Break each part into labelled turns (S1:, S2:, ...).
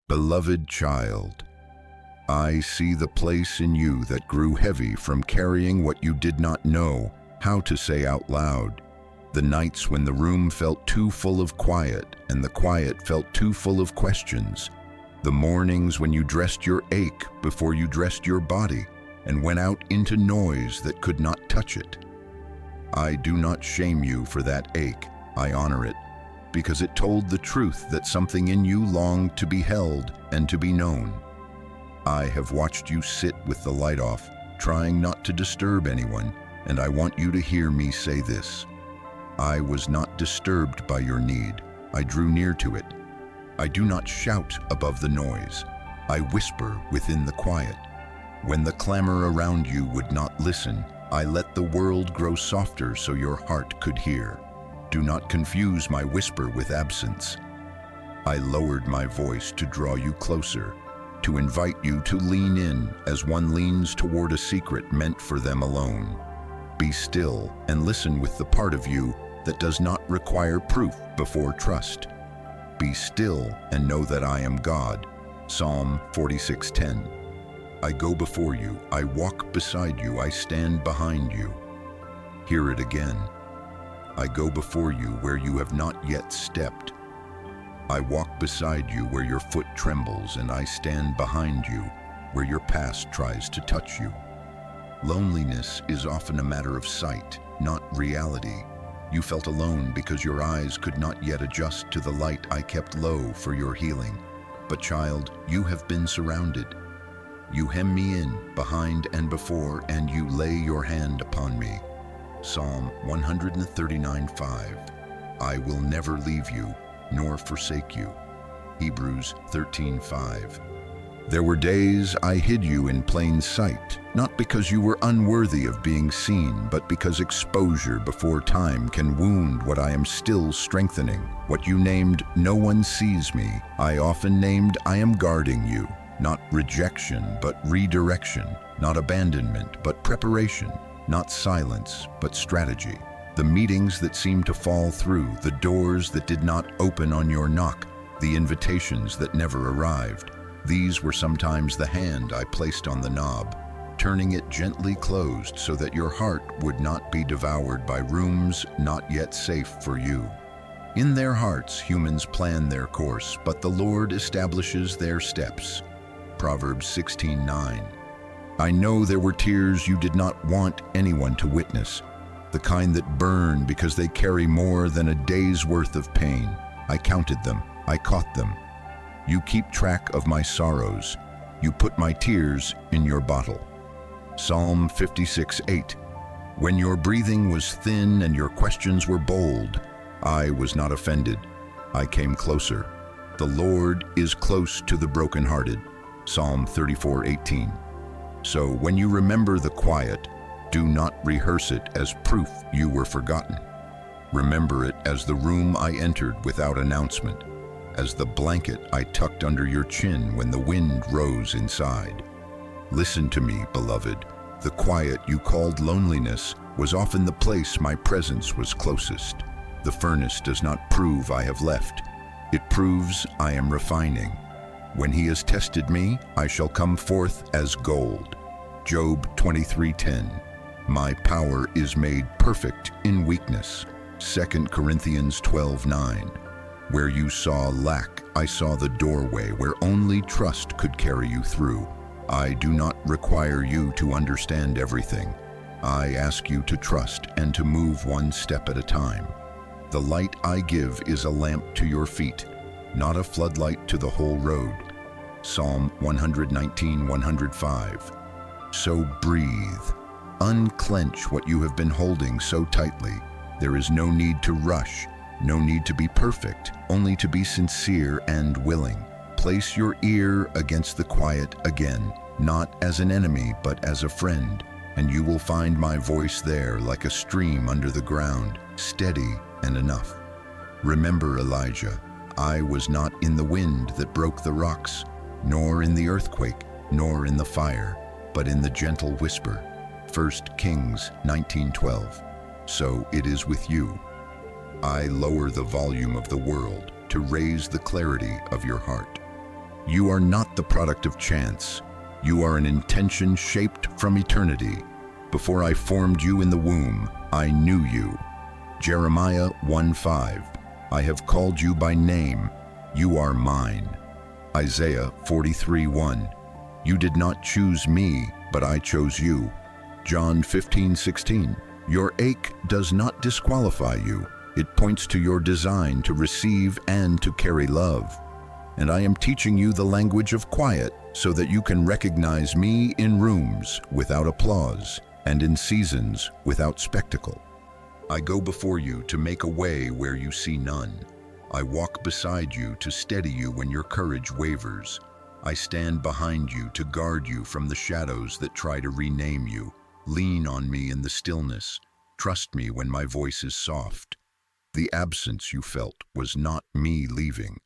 S1: Beloved child, I see the place in you that grew heavy from carrying what you did not know how to say out loud. The nights when the room felt too full of quiet and the quiet felt too full of questions. The mornings when you dressed your ache before you dressed your body and went out into noise that could not touch it. I do not shame you for that ache. I honor it, because it told the truth that something in you longed to be held and to be known. I have watched you sit with the light off, trying not to disturb anyone, and I want you to hear me say this. I was not disturbed by your need. I drew near to it. I do not shout above the noise. I whisper within the quiet. When the clamor around you would not listen, I let the world grow softer so your heart could hear. Do not confuse my whisper with absence. I lowered my voice to draw you closer, to invite you to lean in as one leans toward a secret meant for them alone. Be still and listen with the part of you that does not require proof before trust. Be still and know that I am God. Psalm 46:10. I go before you, I walk beside you, I stand behind you. Hear it again. I go before you where you have not yet stepped. I walk beside you where your foot trembles, and I stand behind you where your past tries to touch you. Loneliness is often a matter of sight, not reality. You felt alone because your eyes could not yet adjust to the light I kept low for your healing. But child, you have been surrounded. You hem me in, behind and before, and you lay your hand upon me. Psalm 139:5. I will never leave you, nor forsake you. Hebrews 13:5. There were days I hid you in plain sight, not because you were unworthy of being seen, but because exposure before time can wound what I am still strengthening. What you named, "No one sees me," I often named, "I am guarding you." Not rejection, but redirection. Not abandonment, but preparation. Not silence, but strategy. The meetings that seemed to fall through, the doors that did not open on your knock, the invitations that never arrived. These were sometimes the hand I placed on the knob, turning it gently closed so that your heart would not be devoured by rooms not yet safe for you. In their hearts, humans plan their course, but the Lord establishes their steps. Proverbs 16:9. I know there were tears you did not want anyone to witness, the kind that burn because they carry more than a day's worth of pain. I counted them, I caught them. You keep track of my sorrows. You put my tears in your bottle. Psalm 56:8. When your breathing was thin and your questions were bold, I was not offended. I came closer. The Lord is close to the brokenhearted. Psalm 34:18. So when you remember the quiet, do not rehearse it as proof you were forgotten. Remember it as the room I entered without announcement, as the blanket I tucked under your chin when the wind rose inside. Listen to me, beloved. The quiet you called loneliness was often the place my presence was closest. The furnace does not prove I have left. It proves I am refining. When he has tested me, I shall come forth as gold. Job 23:10. My power is made perfect in weakness. 2 Corinthians 12:9. Where you saw lack, I saw the doorway where only trust could carry you through. I do not require you to understand everything. I ask you to trust and to move one step at a time. The light I give is a lamp to your feet, not a floodlight to the whole road. Psalm 119:105. So breathe. Unclench what you have been holding so tightly. There is no need to rush, no need to be perfect, only to be sincere and willing. Place your ear against the quiet again, not as an enemy, but as a friend, and you will find my voice there like a stream under the ground, steady and enough. Remember, Elijah, I was not in the wind that broke the rocks, nor in the earthquake, nor in the fire, but in the gentle whisper. 1 Kings 19:12. So it is with you. I lower the volume of the world to raise the clarity of your heart. You are not the product of chance. You are an intention shaped from eternity. Before I formed you in the womb, I knew you. Jeremiah 1:5. I have called you by name. You are mine. Isaiah 43:1. You did not choose me, but I chose you. John 15:16. Your ache does not disqualify you. It points to your design to receive and to carry love. And I am teaching you the language of quiet so that you can recognize me in rooms without applause and in seasons without spectacle. I go before you to make a way where you see none. I walk beside you to steady you when your courage wavers. I stand behind you to guard you from the shadows that try to rename you. Lean on me in the stillness. Trust me when my voice is soft. The absence you felt was not me leaving.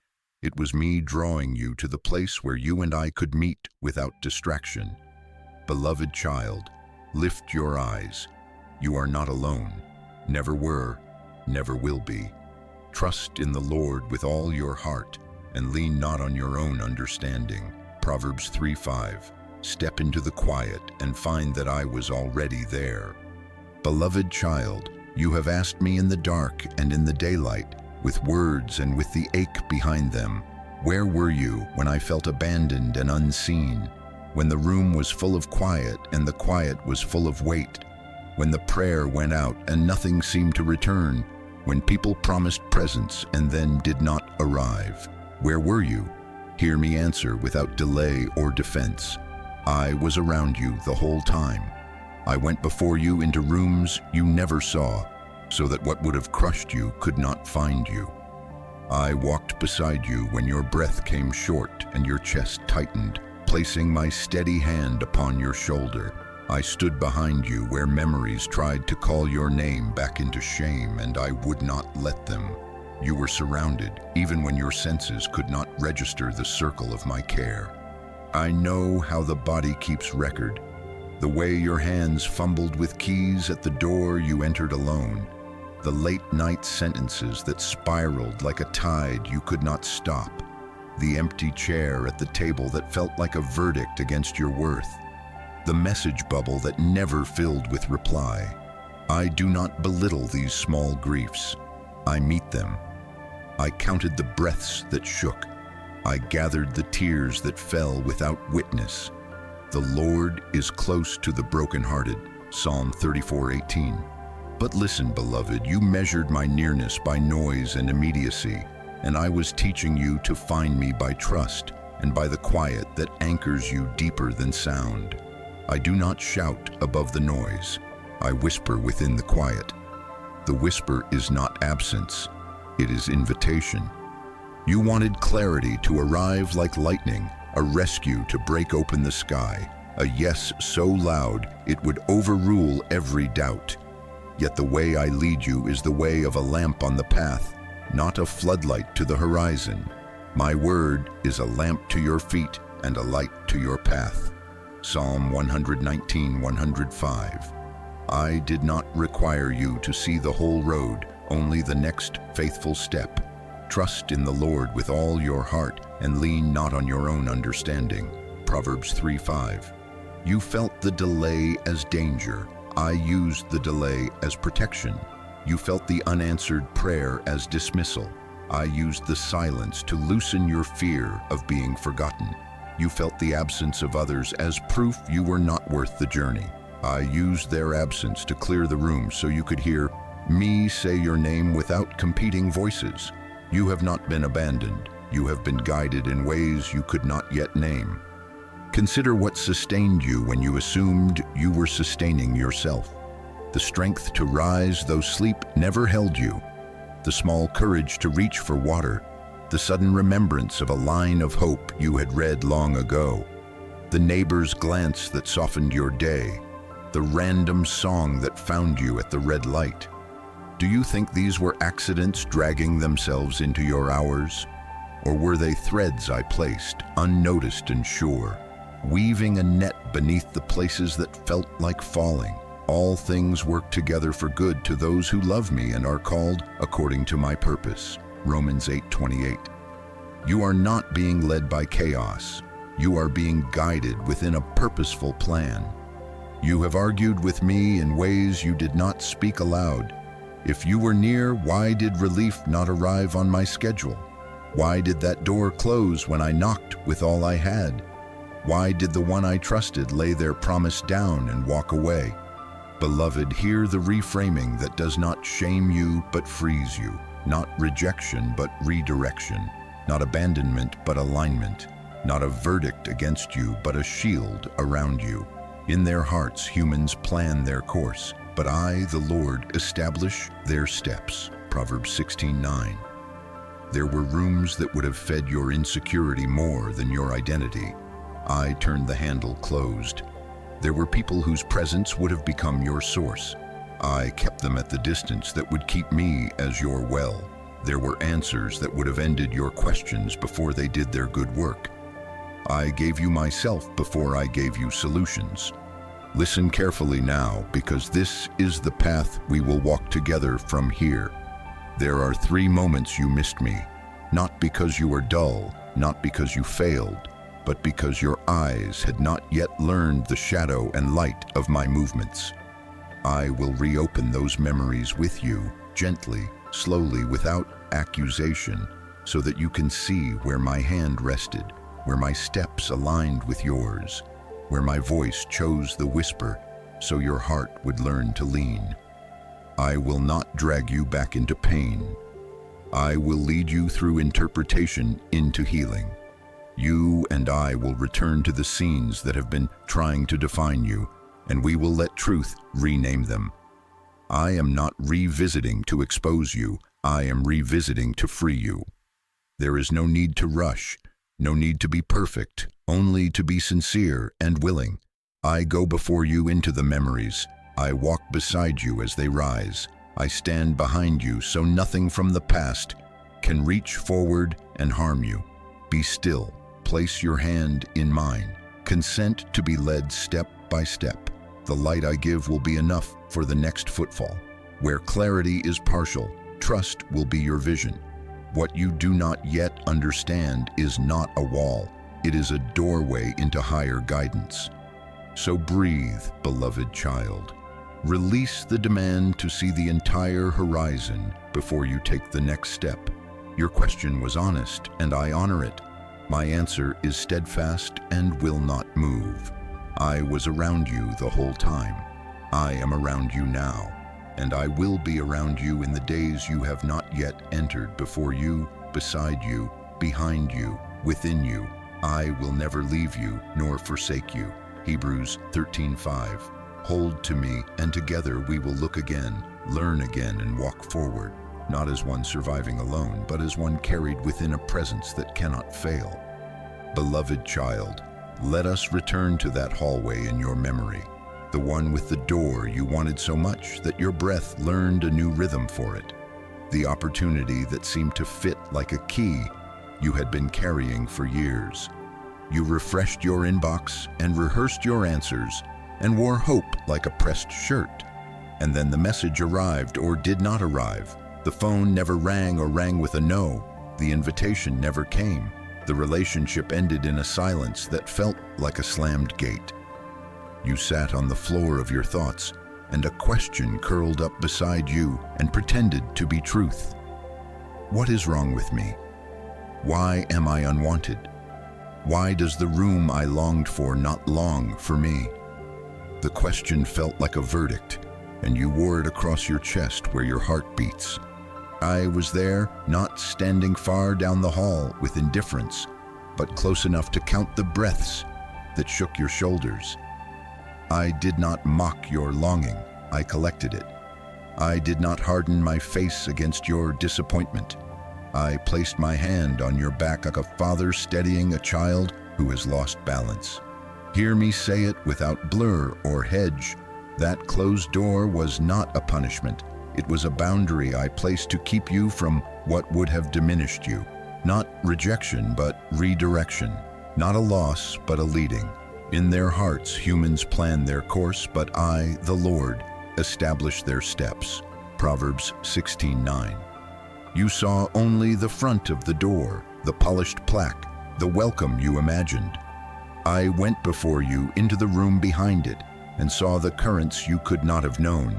S1: It was me drawing you to the place where you and I could meet without distraction. Beloved child, lift your eyes. You are not alone. Never were, never will be. Trust in the Lord with all your heart and lean not on your own understanding. Proverbs 3:5. Step into the quiet and find that I was already there. Beloved child, you have asked me in the dark and in the daylight, with words and with the ache behind them. Where were you when I felt abandoned and unseen? When the room was full of quiet and the quiet was full of weight? When the prayer went out and nothing seemed to return? When people promised presence and then did not arrive? Where were you? Hear me answer without delay or defense. I was around you the whole time. I went before you into rooms you never saw, so that what would have crushed you could not find you. I walked beside you when your breath came short and your chest tightened, placing my steady hand upon your shoulder. I stood behind you where memories tried to call your name back into shame, and I would not let them. You were surrounded, even when your senses could not register the circle of my care. I know how the body keeps record, the way your hands fumbled with keys at the door you entered alone, the late-night sentences that spiraled like a tide you could not stop, the empty chair at the table that felt like a verdict against your worth, the message bubble that never filled with reply. I do not belittle these small griefs. I meet them. I counted the breaths that shook. I gathered the tears that fell without witness. The Lord is close to the brokenhearted, Psalm 34:18. But listen, beloved, you measured my nearness by noise and immediacy, and I was teaching you to find me by trust and by the quiet that anchors you deeper than sound. I do not shout above the noise. I whisper within the quiet. The whisper is not absence, it is invitation. You wanted clarity to arrive like lightning, a rescue to break open the sky, a yes so loud it would overrule every doubt. Yet the way I lead you is the way of a lamp on the path, not a floodlight to the horizon. My word is a lamp to your feet and a light to your path. Psalm 119:105. I did not require you to see the whole road, only the next faithful step. Trust in the Lord with all your heart and lean not on your own understanding. Proverbs 3:5. You felt the delay as danger. I used the delay as protection. You felt the unanswered prayer as dismissal. I used the silence to loosen your fear of being forgotten. You felt the absence of others as proof you were not worth the journey. I used their absence to clear the room so you could hear me say your name without competing voices. You have not been abandoned. You have been guided in ways you could not yet name. Consider what sustained you when you assumed you were sustaining yourself. The strength to rise though sleep never held you. The small courage to reach for water. The sudden remembrance of a line of hope you had read long ago. The neighbor's glance that softened your day. The random song that found you at the red light. Do you think these were accidents dragging themselves into your hours? Or were they threads I placed, unnoticed and sure, weaving a net beneath the places that felt like falling? All things work together for good to those who love me and are called according to my purpose. Romans 8:28. You are not being led by chaos. You are being guided within a purposeful plan. You have argued with me in ways you did not speak aloud. If you were near, why did relief not arrive on my schedule? Why did that door close when I knocked with all I had? Why did the one I trusted lay their promise down and walk away? Beloved, hear the reframing that does not shame you but frees you. Not rejection but redirection. Not abandonment but alignment. Not a verdict against you but a shield around you. In their hearts humans plan their course, but I, the Lord, establish their steps. Proverbs 16:9. There were rooms that would have fed your insecurity more than your identity. I turned the handle closed. There were people whose presence would have become your source. I kept them at the distance that would keep me as your well. There were answers that would have ended your questions before they did their good work. I gave you myself before I gave you solutions. Listen carefully now, because this is the path we will walk together from here. There are 3 moments you missed me, not because you were dull, not because you failed, but because your eyes had not yet learned the shadow and light of my movements. I will reopen those memories with you, gently, slowly, without accusation, so that you can see where my hand rested, where my steps aligned with yours, where my voice chose the whisper, so your heart would learn to lean. I will not drag you back into pain. I will lead you through interpretation into healing. You and I will return to the scenes that have been trying to define you, and we will let truth rename them. I am not revisiting to expose you. I am revisiting to free you. There is no need to rush, no need to be perfect, only to be sincere and willing. I go before you into the memories. I walk beside you as they rise. I stand behind you so nothing from the past can reach forward and harm you. Be still. Place your hand in mine. Consent to be led step by step. The light I give will be enough for the next footfall. Where clarity is partial, trust will be your vision. What you do not yet understand is not a wall. It is a doorway into higher guidance. So breathe, beloved child. Release the demand to see the entire horizon before you take the next step. Your question was honest, and I honor it. My answer is steadfast and will not move. I was around you the whole time. I am around you now, and I will be around you in the days you have not yet entered. Before you, beside you, behind you, within you. I will never leave you nor forsake you. Hebrews 13:5. Hold to me, and together we will look again, learn again, and walk forward. Not as one surviving alone, but as one carried within a presence that cannot fail. Beloved child, let us return to that hallway in your memory, the one with the door you wanted so much that your breath learned a new rhythm for it, the opportunity that seemed to fit like a key you had been carrying for years. You refreshed your inbox and rehearsed your answers and wore hope like a pressed shirt. And then the message arrived or did not arrive. The phone never rang or rang with a no. The invitation never came. The relationship ended in a silence that felt like a slammed gate. You sat on the floor of your thoughts, and a question curled up beside you and pretended to be truth. What is wrong with me? Why am I unwanted? Why does the room I longed for not long for me? The question felt like a verdict, and you wore it across your chest where your heart beats. I was there, not standing far down the hall with indifference, but close enough to count the breaths that shook your shoulders. I did not mock your longing, I collected it. I did not harden my face against your disappointment. I placed my hand on your back like a father steadying a child who has lost balance. Hear me say it without blur or hedge. That closed door was not a punishment. It was a boundary I placed to keep you from what would have diminished you. Not rejection, but redirection. Not a loss, but a leading. In their hearts, humans plan their course, but I, the Lord, establish their steps. Proverbs 16:9. You saw only the front of the door, the polished plaque, the welcome you imagined. I went before you into the room behind it and saw the currents you could not have known,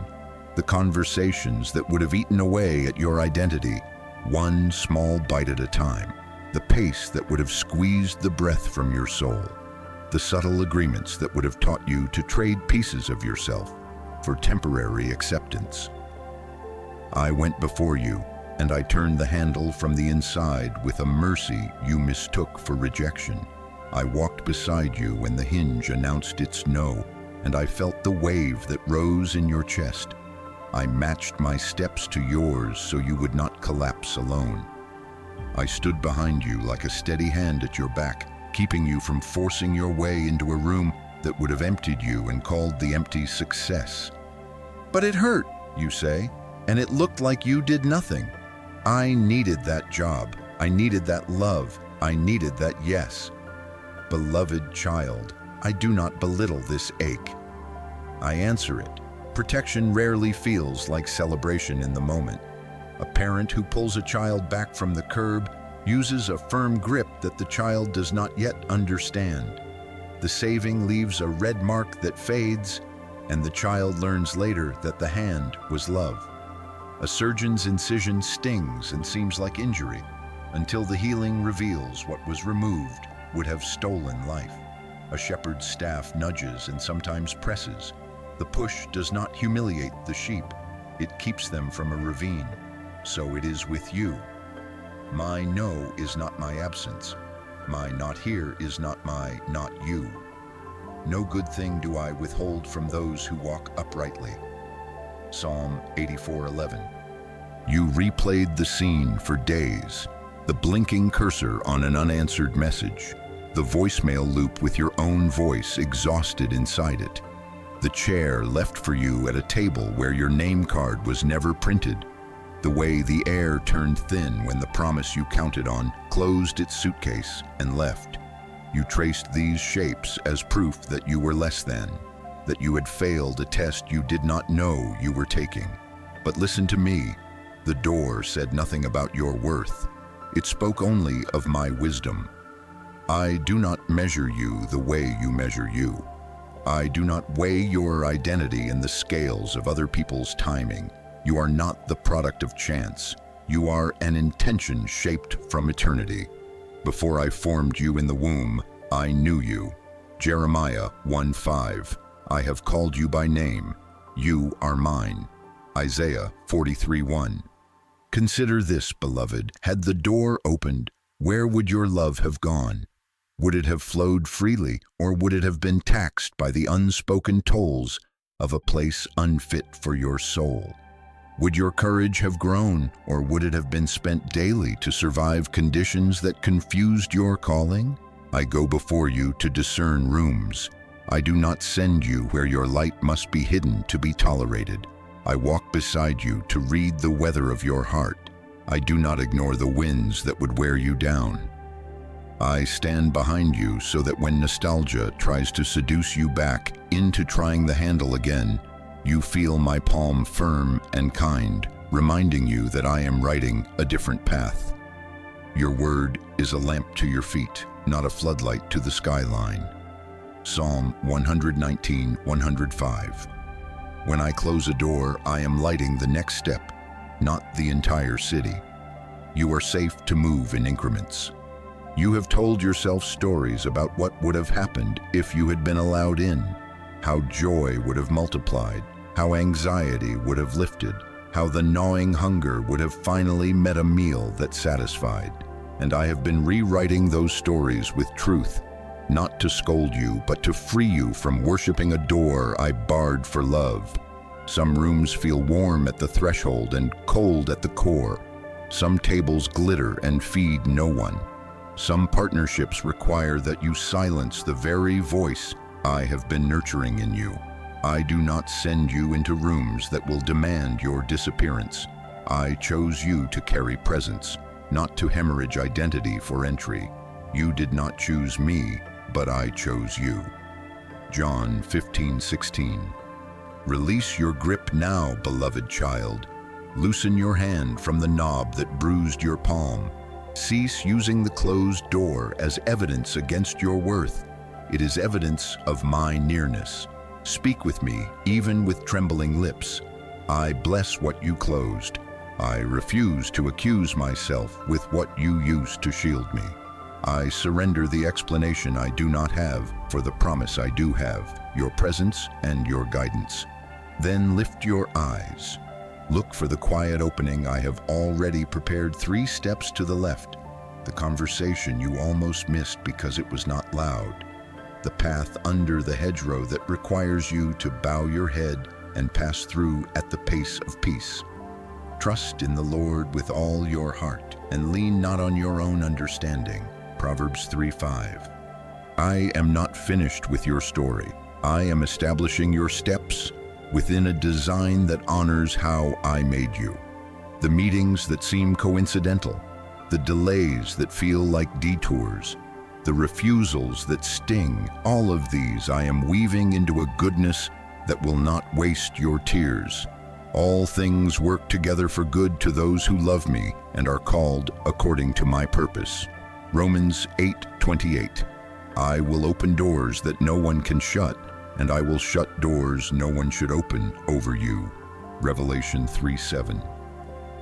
S1: the conversations that would have eaten away at your identity, one small bite at a time, the pace that would have squeezed the breath from your soul, the subtle agreements that would have taught you to trade pieces of yourself for temporary acceptance. I went before you, and I turned the handle from the inside with a mercy you mistook for rejection. I walked beside you when the hinge announced its no, and I felt the wave that rose in your chest. I matched my steps to yours so you would not collapse alone. I stood behind you like a steady hand at your back, keeping you from forcing your way into a room that would have emptied you and called the empty success. But it hurt, you say, and it looked like you did nothing. I needed that job. I needed that love. I needed that yes. Beloved child, I do not belittle this ache. I answer it. Protection rarely feels like celebration in the moment. A parent who pulls a child back from the curb uses a firm grip that the child does not yet understand. The saving leaves a red mark that fades, and the child learns later that the hand was love. A surgeon's incision stings and seems like injury, until the healing reveals what was removed would have stolen life. A shepherd's staff nudges and sometimes presses. The push does not humiliate the sheep, it keeps them from a ravine. So it is with you. My no is not my absence. My not here is not my not you. No good thing do I withhold from those who walk uprightly. Psalm 84:11. You replayed the scene for days, the blinking cursor on an unanswered message, the voicemail loop with your own voice exhausted inside it, the chair left for you at a table where your name card was never printed, the way the air turned thin when the promise you counted on closed its suitcase and left. You traced these shapes as proof that you were less than, that you had failed a test you did not know you were taking. But listen to me, the door said nothing about your worth. It spoke only of my wisdom. I do not measure you the way you measure you. I do not weigh your identity in the scales of other people's timing. You are not the product of chance. You are an intention shaped from eternity. Before I formed you in the womb, I knew you. Jeremiah 1:5. I have called you by name. You are mine. Isaiah 43:1. Consider this, beloved. Had the door opened, where would your love have gone? Would it have flowed freely, or would it have been taxed by the unspoken tolls of a place unfit for your soul? Would your courage have grown, or would it have been spent daily to survive conditions that confused your calling? I go before you to discern rooms. I do not send you where your light must be hidden to be tolerated. I walk beside you to read the weather of your heart. I do not ignore the winds that would wear you down. I stand behind you so that when nostalgia tries to seduce you back into trying the handle again, you feel my palm firm and kind, reminding you that I am writing a different path. Your word is a lamp to your feet, not a floodlight to the skyline. Psalm 119:105. When I close a door, I am lighting the next step, not the entire city. You are safe to move in increments. You have told yourself stories about what would have happened if you had been allowed in, how joy would have multiplied, how anxiety would have lifted, how the gnawing hunger would have finally met a meal that satisfied. And I have been rewriting those stories with truth, not to scold you, but to free you from worshiping a door I barred for love. Some rooms feel warm at the threshold and cold at the core. Some tables glitter and feed no one. Some partnerships require that you silence the very voice I have been nurturing in you. I do not send you into rooms that will demand your disappearance. I chose you to carry presence, not to hemorrhage identity for entry. You did not choose me, but I chose you. John 15:16. Release your grip now, beloved child. Loosen your hand from the knob that bruised your palm. Cease using the closed door as evidence against your worth. It is evidence of my nearness. Speak with me, even with trembling lips. I bless what you closed. I refuse to accuse myself with what you used to shield me. I surrender the explanation I do not have for the promise I do have, your presence and your guidance. Then lift your eyes. Look for the quiet opening I have already prepared 3 steps to the left. The conversation you almost missed because it was not loud. The path under the hedgerow that requires you to bow your head and pass through at the pace of peace. Trust in the Lord with all your heart and lean not on your own understanding. Proverbs 3:5. I am not finished with your story. I am establishing your steps within a design that honors how I made you. The meetings that seem coincidental, the delays that feel like detours, the refusals that sting, all of these I am weaving into a goodness that will not waste your tears. All things work together for good to those who love me and are called according to my purpose. Romans 8:28. I will open doors that no one can shut, and I will shut doors no one should open over you. Revelation 3:7.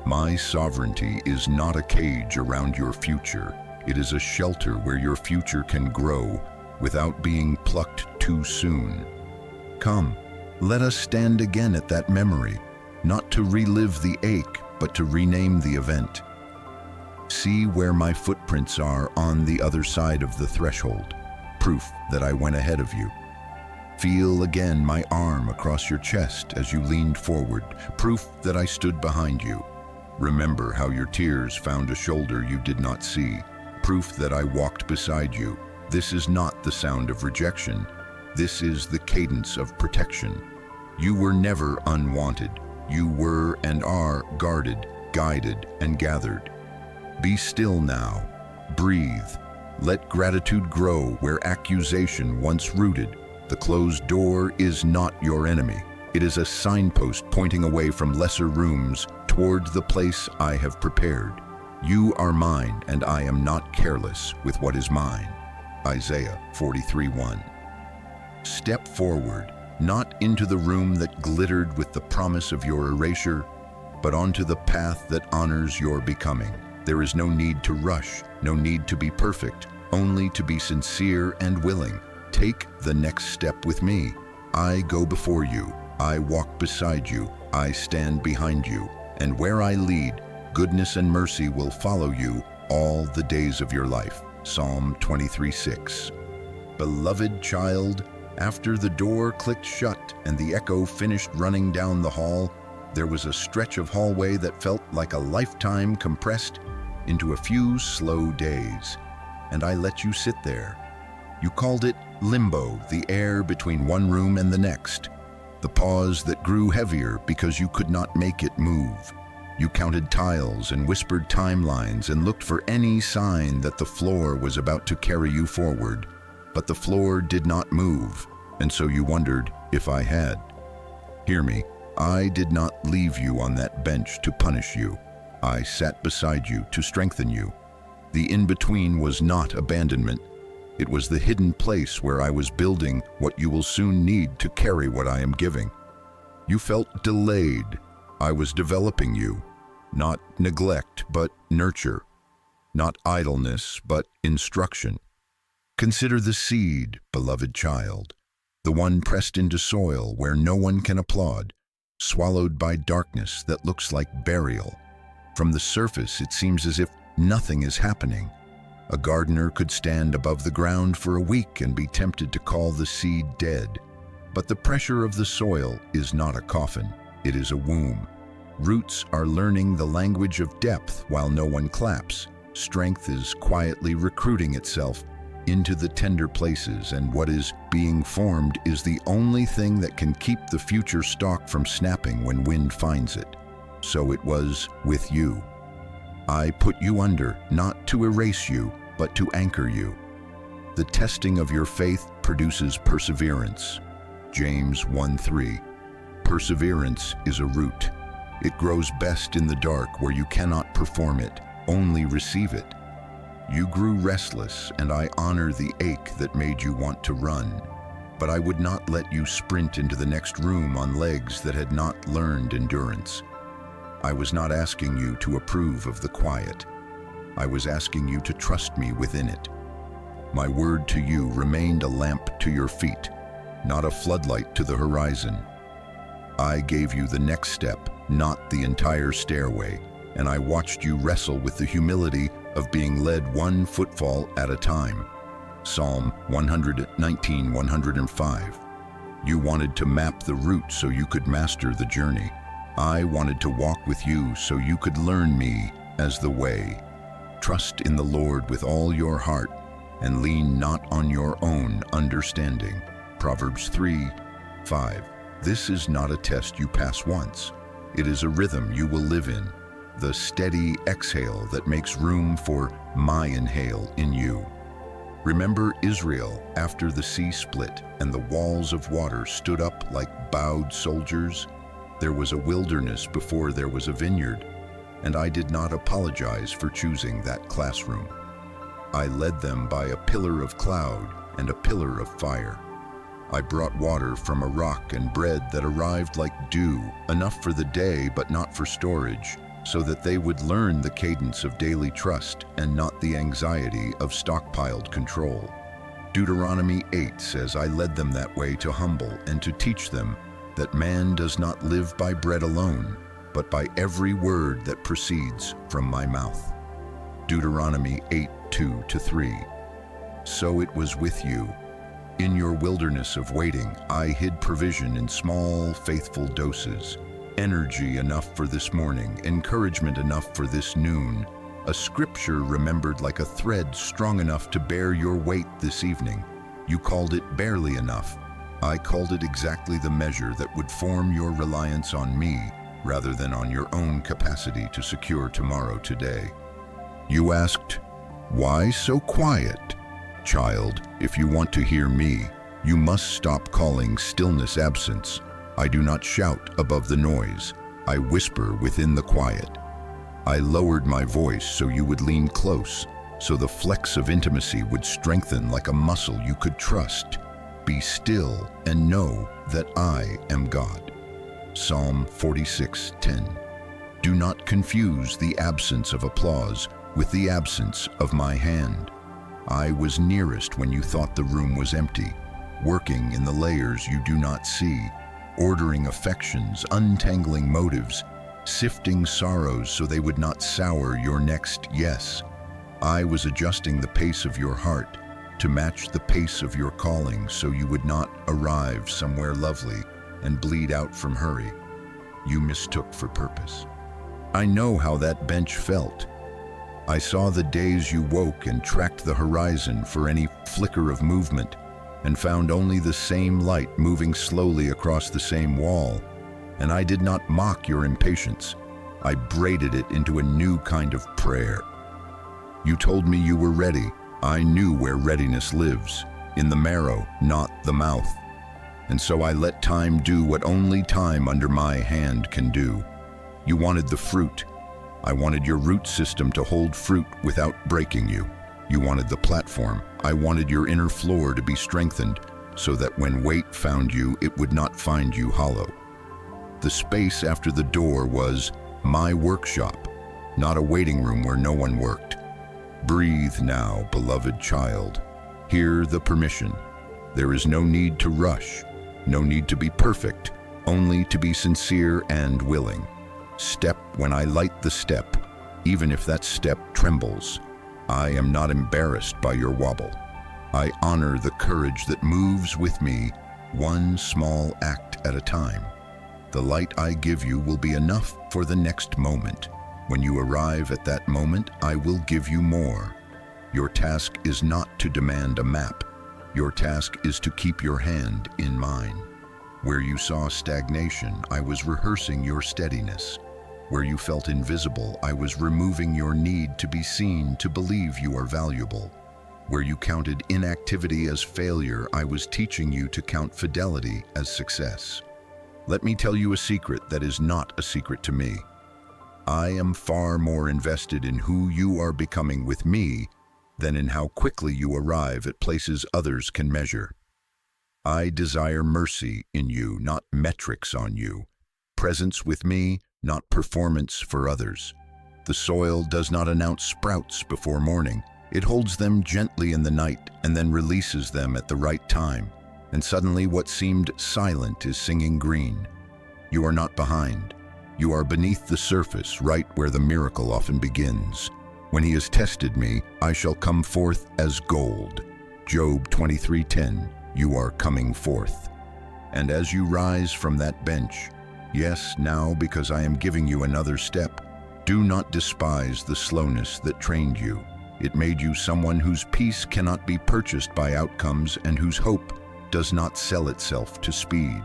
S1: My sovereignty is not a cage around your future. It is a shelter where your future can grow without being plucked too soon. Come, let us stand again at that memory, not to relive the ache, but to rename the event. See where my footprints are on the other side of the threshold, proof that I went ahead of you. Feel again my arm across your chest as you leaned forward, proof that I stood behind you. Remember how your tears found a shoulder you did not see, proof that I walked beside you. This is not the sound of rejection. This is the cadence of protection. You were never unwanted. You were and are guarded, guided, and gathered. Be still now. Breathe. Let gratitude grow where accusation once rooted. The closed door is not your enemy. It is a signpost pointing away from lesser rooms toward the place I have prepared. You are mine, and I am not careless with what is mine. Isaiah 43:1. Step forward, not into the room that glittered with the promise of your erasure, but onto the path that honors your becoming. There is no need to rush, no need to be perfect, only to be sincere and willing. Take the next step with me. I go before you. I walk beside you. I stand behind you. And where I lead, goodness and mercy will follow you all the days of your life. Psalm 23:6. Beloved child, after the door clicked shut and the echo finished running down the hall, there was a stretch of hallway that felt like a lifetime compressed into a few slow days. And I let you sit there. You called it limbo, the air between one room and the next. The pause that grew heavier because you could not make it move. You counted tiles and whispered timelines and looked for any sign that the floor was about to carry you forward. But the floor did not move, and so you wondered if I had. Hear me, I did not leave you on that bench to punish you. I sat beside you to strengthen you. The in-between was not abandonment. It was the hidden place where I was building what you will soon need to carry what I am giving. You felt delayed. I was developing you. Not neglect, but nurture. Not idleness, but instruction. Consider the seed, beloved child, the one pressed into soil where no one can applaud, swallowed by darkness that looks like burial. From the surface, it seems as if nothing is happening. A gardener could stand above the ground for a week and be tempted to call the seed dead. But the pressure of the soil is not a coffin, it is a womb. Roots are learning the language of depth while no one claps. Strength is quietly recruiting itself into the tender places, and what is being formed is the only thing that can keep the future stalk from snapping when wind finds it. So it was with you. I put you under, not to erase you, but to anchor you. The testing of your faith produces perseverance. James 1:3. Perseverance is a root. It grows best in the dark where you cannot perform it, only receive it. You grew restless, and I honor the ache that made you want to run. But I would not let you sprint into the next room on legs that had not learned endurance. I was not asking you to approve of the quiet. I was asking you to trust me within it. My word to you remained a lamp to your feet, not a floodlight to the horizon. I gave you the next step, not the entire stairway, and I watched you wrestle with the humility of being led one footfall at a time. Psalm 119, 105. You wanted to map the route so you could master the journey. I wanted to walk with you so you could learn me as the way. Trust in the Lord with all your heart and lean not on your own understanding. Proverbs 3:5. This is not a test you pass once. It is a rhythm you will live in, the steady exhale that makes room for my inhale in you. Remember Israel after the sea split and the walls of water stood up like bowed soldiers? There was a wilderness before there was a vineyard, and I did not apologize for choosing that classroom. I led them by a pillar of cloud and a pillar of fire. I brought water from a rock and bread that arrived like dew, enough for the day but not for storage, so that they would learn the cadence of daily trust and not the anxiety of stockpiled control. Deuteronomy 8 says, I led them that way to humble and to teach them that man does not live by bread alone, but by every word that proceeds from my mouth. Deuteronomy 8:2-3. So it was with you. In your wilderness of waiting, I hid provision in small, faithful doses. Energy enough for this morning, encouragement enough for this noon, a scripture remembered like a thread strong enough to bear your weight this evening. You called it barely enough. I called it exactly the measure that would form your reliance on me rather than on your own capacity to secure tomorrow today. You asked, why so quiet? Child, if you want to hear me, you must stop calling stillness absence. I do not shout above the noise. I whisper within the quiet. I lowered my voice so you would lean close, so the flex of intimacy would strengthen like a muscle you could trust. Be still and know that I am God. Psalm 46:10. Do not confuse the absence of applause with the absence of my hand. I was nearest when you thought the room was empty, working in the layers you do not see, ordering affections, untangling motives, sifting sorrows so they would not sour your next yes. I was adjusting the pace of your heart to match the pace of your calling so you would not arrive somewhere lovely and bleed out from hurry you mistook for purpose. I know how that bench felt. I saw the days you woke and tracked the horizon for any flicker of movement and found only the same light moving slowly across the same wall. And I did not mock your impatience. I braided it into a new kind of prayer. You told me you were ready. I knew where readiness lives, in the marrow, not the mouth. And so I let time do what only time under my hand can do. You wanted the fruit. I wanted your root system to hold fruit without breaking you. You wanted the platform. I wanted your inner floor to be strengthened so that when weight found you, it would not find you hollow. The space after the door was my workshop, not a waiting room where no one worked. Breathe now, beloved child. Hear the permission. There is no need to rush, no need to be perfect, only to be sincere and willing. Step when I light the step, even if that step trembles. I am not embarrassed by your wobble. I honor the courage that moves with me, one small act at a time. The light I give you will be enough for the next moment. When you arrive at that moment, I will give you more. Your task is not to demand a map. Your task is to keep your hand in mine. Where you saw stagnation, I was rehearsing your steadiness. Where you felt invisible, I was removing your need to be seen, to believe you are valuable. Where you counted inactivity as failure, I was teaching you to count fidelity as success. Let me tell you a secret that is not a secret to me. I am far more invested in who you are becoming with me than in how quickly you arrive at places others can measure. I desire mercy in you, not metrics on you. Presence with me, not performance for others. The soil does not announce sprouts before morning. It holds them gently in the night and then releases them at the right time. And suddenly what seemed silent is singing green. You are not behind. You are beneath the surface, right where the miracle often begins. When he has tested me, I shall come forth as gold. Job 23:10, you are coming forth. And as you rise from that bench, yes, now because I am giving you another step, do not despise the slowness that trained you. It made you someone whose peace cannot be purchased by outcomes and whose hope does not sell itself to speed.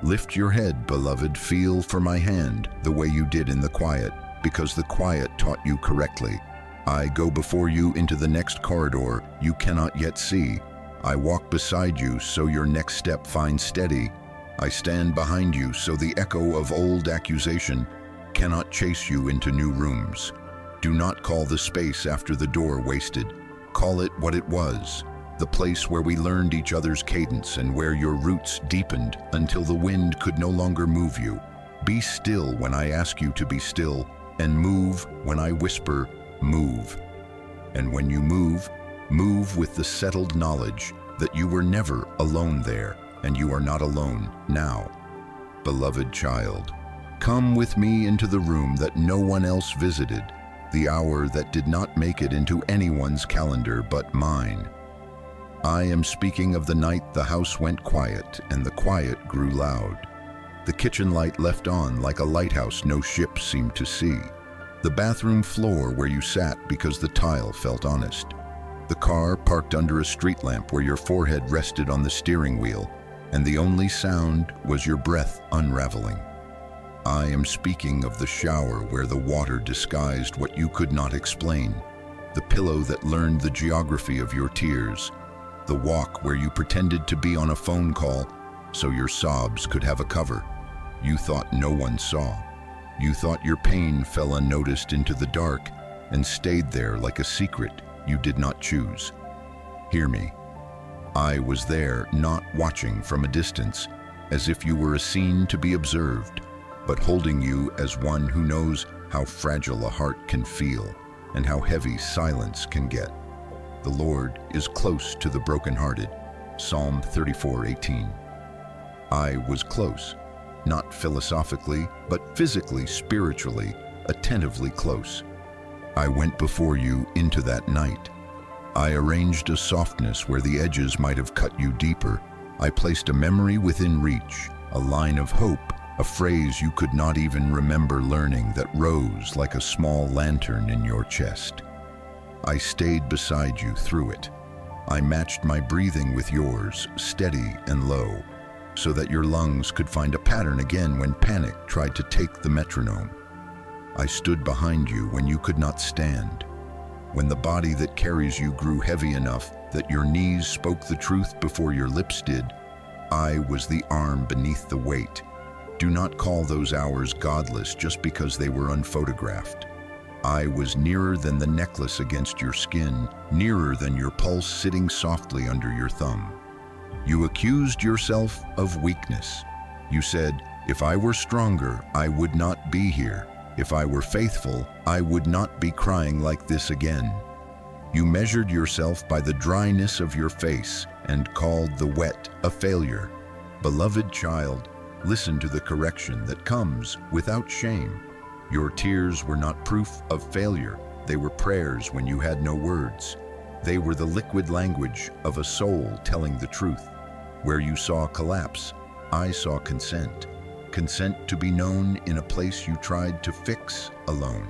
S1: Lift your head, beloved, feel for my hand the way you did in the quiet, because the quiet taught you correctly. I go before you into the next corridor you cannot yet see. I walk beside you so your next step finds steady. I stand behind you so the echo of old accusation cannot chase you into new rooms. Do not call the space after the door wasted. Call it what it was, the place where we learned each other's cadence and where your roots deepened until the wind could no longer move you. Be still when I ask you to be still, and move when I whisper, move. And when you move, move with the settled knowledge that you were never alone there, and you are not alone now. Beloved child, come with me into the room that no one else visited, the hour that did not make it into anyone's calendar but mine. I am speaking of the night the house went quiet and the quiet grew loud. The kitchen light left on like a lighthouse no ship seemed to see. The bathroom floor where you sat because the tile felt honest. The car parked under a street lamp where your forehead rested on the steering wheel, and the only sound was your breath unraveling. I am speaking of the shower where the water disguised what you could not explain, the pillow that learned the geography of your tears, the walk where you pretended to be on a phone call so your sobs could have a cover. You thought no one saw. You thought your pain fell unnoticed into the dark and stayed there like a secret you did not choose. Hear me. I was there, not watching from a distance, as if you were a scene to be observed, but holding you as one who knows how fragile a heart can feel and how heavy silence can get. The Lord is close to the brokenhearted. Psalm 34:18. I was close, not philosophically, but physically, spiritually, attentively close. I went before you into that night. I arranged a softness where the edges might have cut you deeper. I placed a memory within reach, a line of hope, a phrase you could not even remember learning that rose like a small lantern in your chest. I stayed beside you through it. I matched my breathing with yours, steady and low, so that your lungs could find a pattern again when panic tried to take the metronome. I stood behind you when you could not stand, when the body that carries you grew heavy enough that your knees spoke the truth before your lips did. I was the arm beneath the weight. Do not call those hours godless just because they were unphotographed. I was nearer than the necklace against your skin, nearer than your pulse sitting softly under your thumb. You accused yourself of weakness. You said, if I were stronger, I would not be here. If I were faithful, I would not be crying like this again. You measured yourself by the dryness of your face and called the wet a failure. Beloved child, listen to the correction that comes without shame. Your tears were not proof of failure. They were prayers when you had no words. They were the liquid language of a soul telling the truth. Where you saw collapse, I saw consent. Consent to be known in a place you tried to fix alone.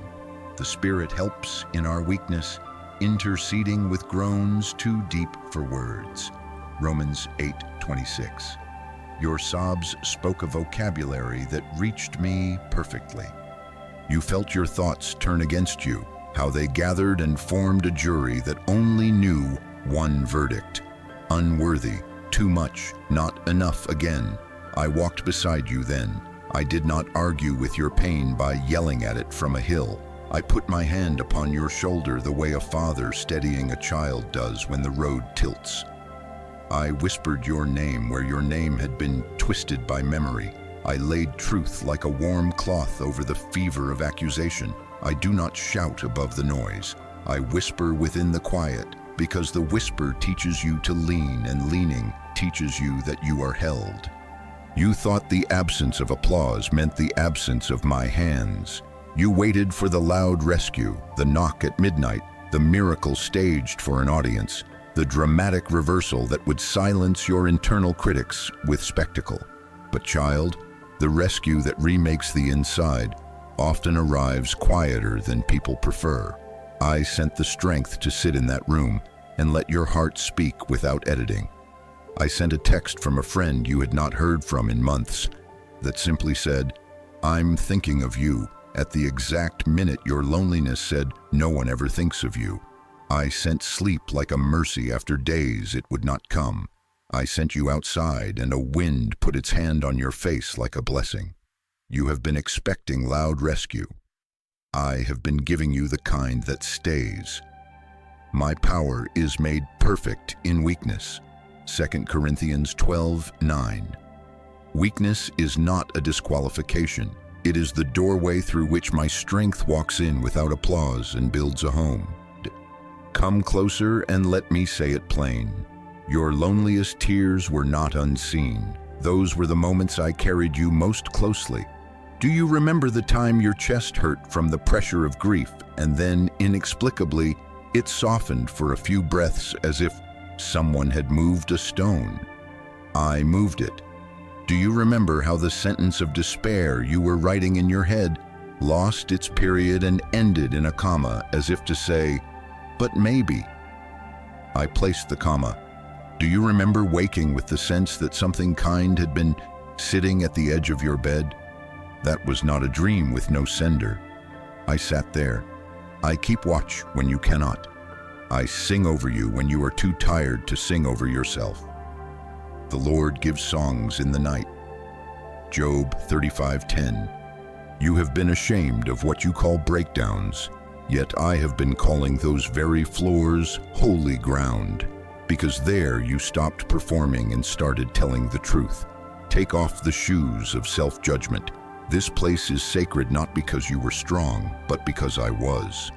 S1: The Spirit helps in our weakness, interceding with groans too deep for words. Romans 8:26. Your sobs spoke a vocabulary that reached me perfectly. You felt your thoughts turn against you, how they gathered and formed a jury that only knew one verdict: unworthy, too much, not enough again. I walked beside you then. I did not argue with your pain by yelling at it from a hill. I put my hand upon your shoulder the way a father steadying a child does when the road tilts. I whispered your name where your name had been twisted by memory. I laid truth like a warm cloth over the fever of accusation. I do not shout above the noise. I whisper within the quiet, because the whisper teaches you to lean, and leaning teaches you that you are held. You thought the absence of applause meant the absence of my hands. You waited for the loud rescue, the knock at midnight, the miracle staged for an audience, the dramatic reversal that would silence your internal critics with spectacle. But child, the rescue that remakes the inside often arrives quieter than people prefer. I sent the strength to sit in that room and let your heart speak without editing. I sent a text from a friend you had not heard from in months that simply said, "I'm thinking of you," at the exact minute your loneliness said, "No one ever thinks of you." I sent sleep like a mercy after days it would not come. I sent you outside and a wind put its hand on your face like a blessing. You have been expecting loud rescue. I have been giving you the kind that stays. My power is made perfect in weakness. 2 Corinthians 12:9. Weakness is not a disqualification. It is the doorway through which my strength walks in without applause and builds a home. Come closer and let me say it plain. Your loneliest tears were not unseen. Those were the moments I carried you most closely. Do you remember the time your chest hurt from the pressure of grief, and then, inexplicably, it softened for a few breaths as if someone had moved a stone? I moved it. Do you remember how the sentence of despair you were writing in your head lost its period and ended in a comma, as if to say, "But maybe"? I placed the comma. Do you remember waking with the sense that something kind had been sitting at the edge of your bed? That was not a dream with no sender. I sat there. I keep watch when you cannot. I sing over you when you are too tired to sing over yourself. The Lord gives songs in the night. Job 35:10. You have been ashamed of what you call breakdowns, yet I have been calling those very floors holy ground, because there you stopped performing and started telling the truth. Take off the shoes of self-judgment. This place is sacred not because you were strong, but because I was.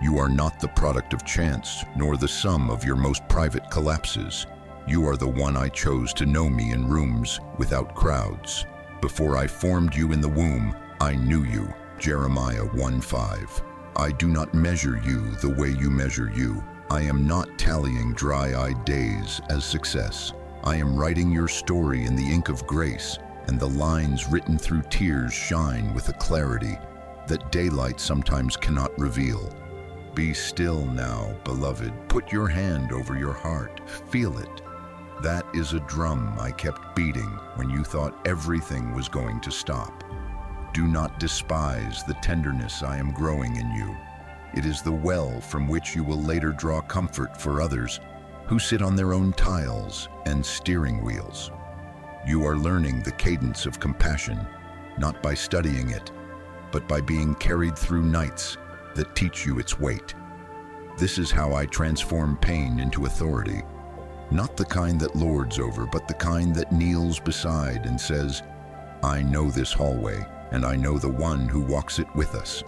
S1: You are not the product of chance, nor the sum of your most private collapses. You are the one I chose to know me in rooms without crowds. Before I formed you in the womb, I knew you. Jeremiah 1:5. I do not measure you the way you measure you. I am not tallying dry-eyed days as success. I am writing your story in the ink of grace, and the lines written through tears shine with a clarity that daylight sometimes cannot reveal. Be still now, beloved. Put your hand over your heart. Feel it. That is a drum I kept beating when you thought everything was going to stop. Do not despise the tenderness I am growing in you. It is the well from which you will later draw comfort for others who sit on their own tiles and steering wheels. You are learning the cadence of compassion, not by studying it, but by being carried through nights that teach you its weight. This is how I transform pain into authority, not the kind that lords over, but the kind that kneels beside and says, I know this hallway, and I know the one who walks it with us.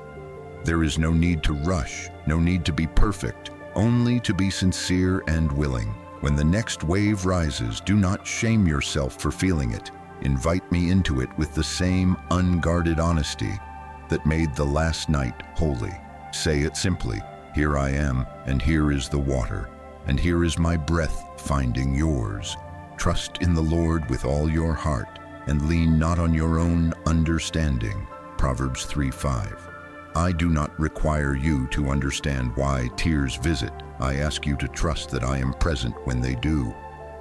S1: There is no need to rush, no need to be perfect, only to be sincere and willing. When the next wave rises, do not shame yourself for feeling it. Invite me into it with the same unguarded honesty that made the last night holy. Say it simply, here I am, and here is the water, and here is my breath finding yours. Trust in the Lord with all your heart, and lean not on your own understanding. Proverbs 3:5. I do not require you to understand why tears visit. I ask you to trust that I am present when they do.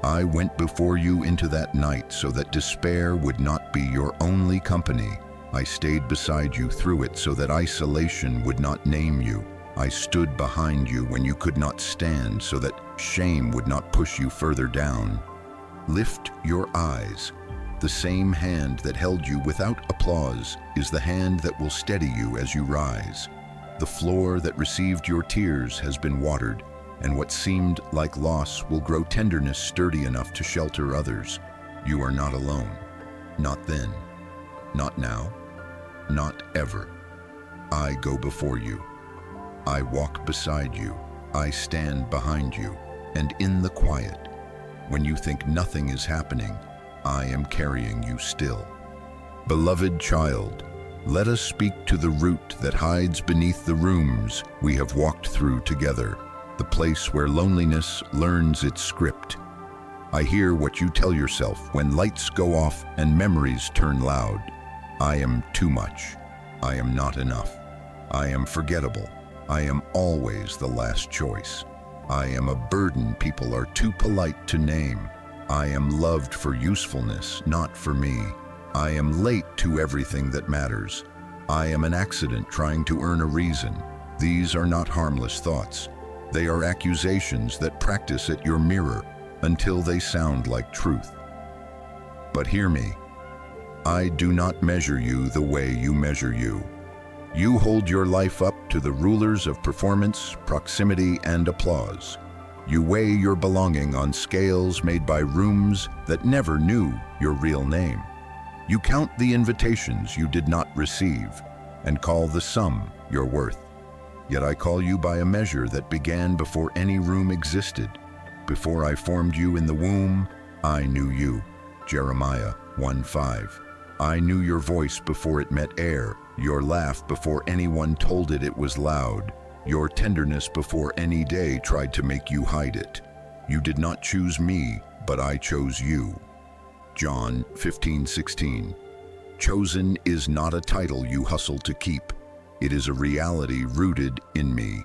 S1: I went before you into that night so that despair would not be your only company. I stayed beside you through it so that isolation would not name you. I stood behind you when you could not stand so that shame would not push you further down. Lift your eyes. The same hand that held you without applause is the hand that will steady you as you rise. The floor that received your tears has been watered, and what seemed like loss will grow tenderness sturdy enough to shelter others. You are not alone. Not then. Not now. Not ever. I go before you. I walk beside you. I stand behind you. And in the quiet, when you think nothing is happening, I am carrying you still. Beloved child, let us speak to the root that hides beneath the rooms we have walked through together, the place where loneliness learns its script. I hear what you tell yourself when lights go off and memories turn loud. I am too much. I am not enough. I am forgettable. I am always the last choice. I am a burden people are too polite to name. I am loved for usefulness, not for me. I am late to everything that matters. I am an accident trying to earn a reason. These are not harmless thoughts. They are accusations that practice at your mirror until they sound like truth. But hear me. I do not measure you the way you measure you. You hold your life up to the rulers of performance, proximity, and applause. You weigh your belonging on scales made by rooms that never knew your real name. You count the invitations you did not receive and call the sum your worth. Yet I call you by a measure that began before any room existed. Before I formed you in the womb, I knew you. Jeremiah 1:5. I knew your voice before it met air, your laugh before anyone told it was loud, your tenderness before any day tried to make you hide it. You did not choose me, but I chose you. John 15:16. Chosen is not a title you hustle to keep. It is a reality rooted in me.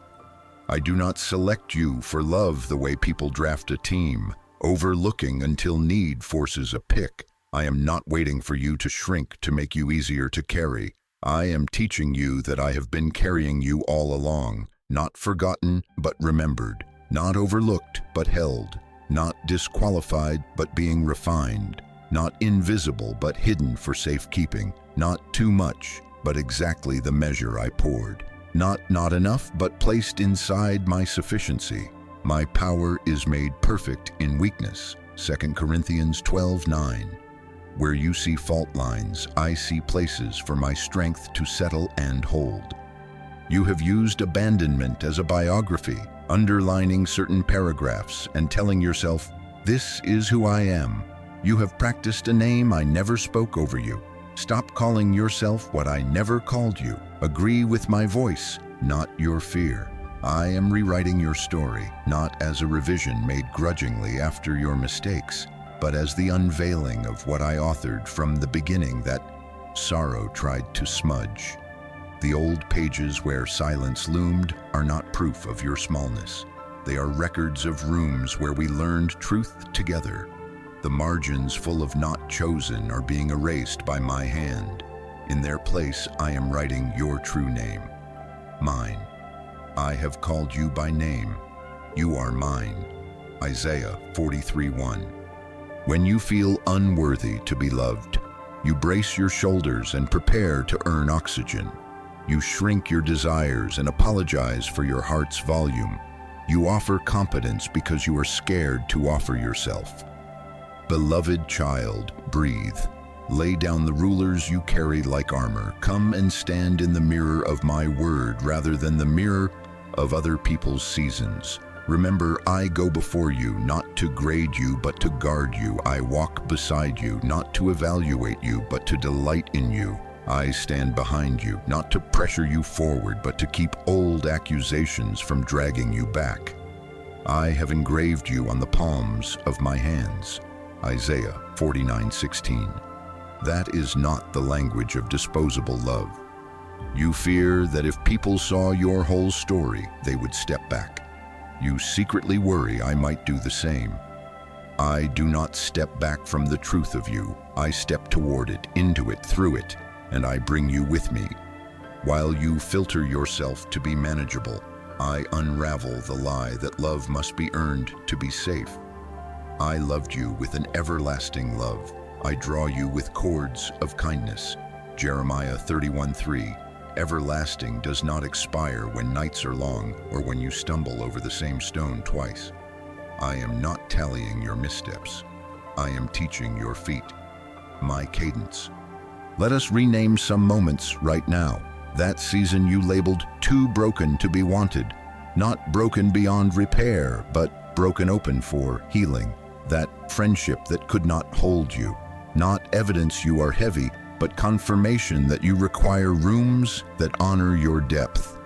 S1: I do not select you for love the way people draft a team, overlooking until need forces a pick. I am not waiting for you to shrink to make you easier to carry. I am teaching you that I have been carrying you all along, not forgotten but remembered, not overlooked but held, not disqualified but being refined, not invisible but hidden for safekeeping, not too much but exactly the measure I poured, not enough but placed inside my sufficiency. My power is made perfect in weakness. 2 Corinthians 12:9. Where you see fault lines, I see places for my strength to settle and hold. You have used abandonment as a biography, underlining certain paragraphs and telling yourself, "This is who I am." You have practiced a name I never spoke over you. Stop calling yourself what I never called you. Agree with my voice, not your fear. I am rewriting your story, not as a revision made grudgingly after your mistakes, but as the unveiling of what I authored from the beginning that sorrow tried to smudge. The old pages where silence loomed are not proof of your smallness. They are records of rooms where we learned truth together. The margins full of not chosen are being erased by my hand. In their place, I am writing your true name. Mine. I have called you by name. You are mine. Isaiah 43:1. When you feel unworthy to be loved, you brace your shoulders and prepare to earn oxygen. You shrink your desires and apologize for your heart's volume. You offer competence because you are scared to offer yourself. Beloved child, breathe. Lay down the rulers you carry like armor. Come and stand in the mirror of my word rather than the mirror of other people's seasons. Remember, I go before you, not to grade you, but to guard you. I walk beside you, not to evaluate you, but to delight in you. I stand behind you, not to pressure you forward, but to keep old accusations from dragging you back. I have engraved you on the palms of my hands. Isaiah 49:16. That is not the language of disposable love. You fear that if people saw your whole story, they would step back. You secretly worry I might do the same. I do not step back from the truth of you. I step toward it, into it, through it, and I bring you with me. While you filter yourself to be manageable, I unravel the lie that love must be earned to be safe. I loved you with an everlasting love. I draw you with cords of kindness. Jeremiah 31:3. everlasting does not expire when nights are long or when you stumble over the same stone twice. I am not tallying your missteps. I am teaching your feet. My cadence. Let us rename some moments right now. That season you labeled too broken to be wanted. Not broken beyond repair, but broken open for healing. That friendship that could not hold you. Not evidence you are heavy, but confirmation that you require rooms that honor your depth.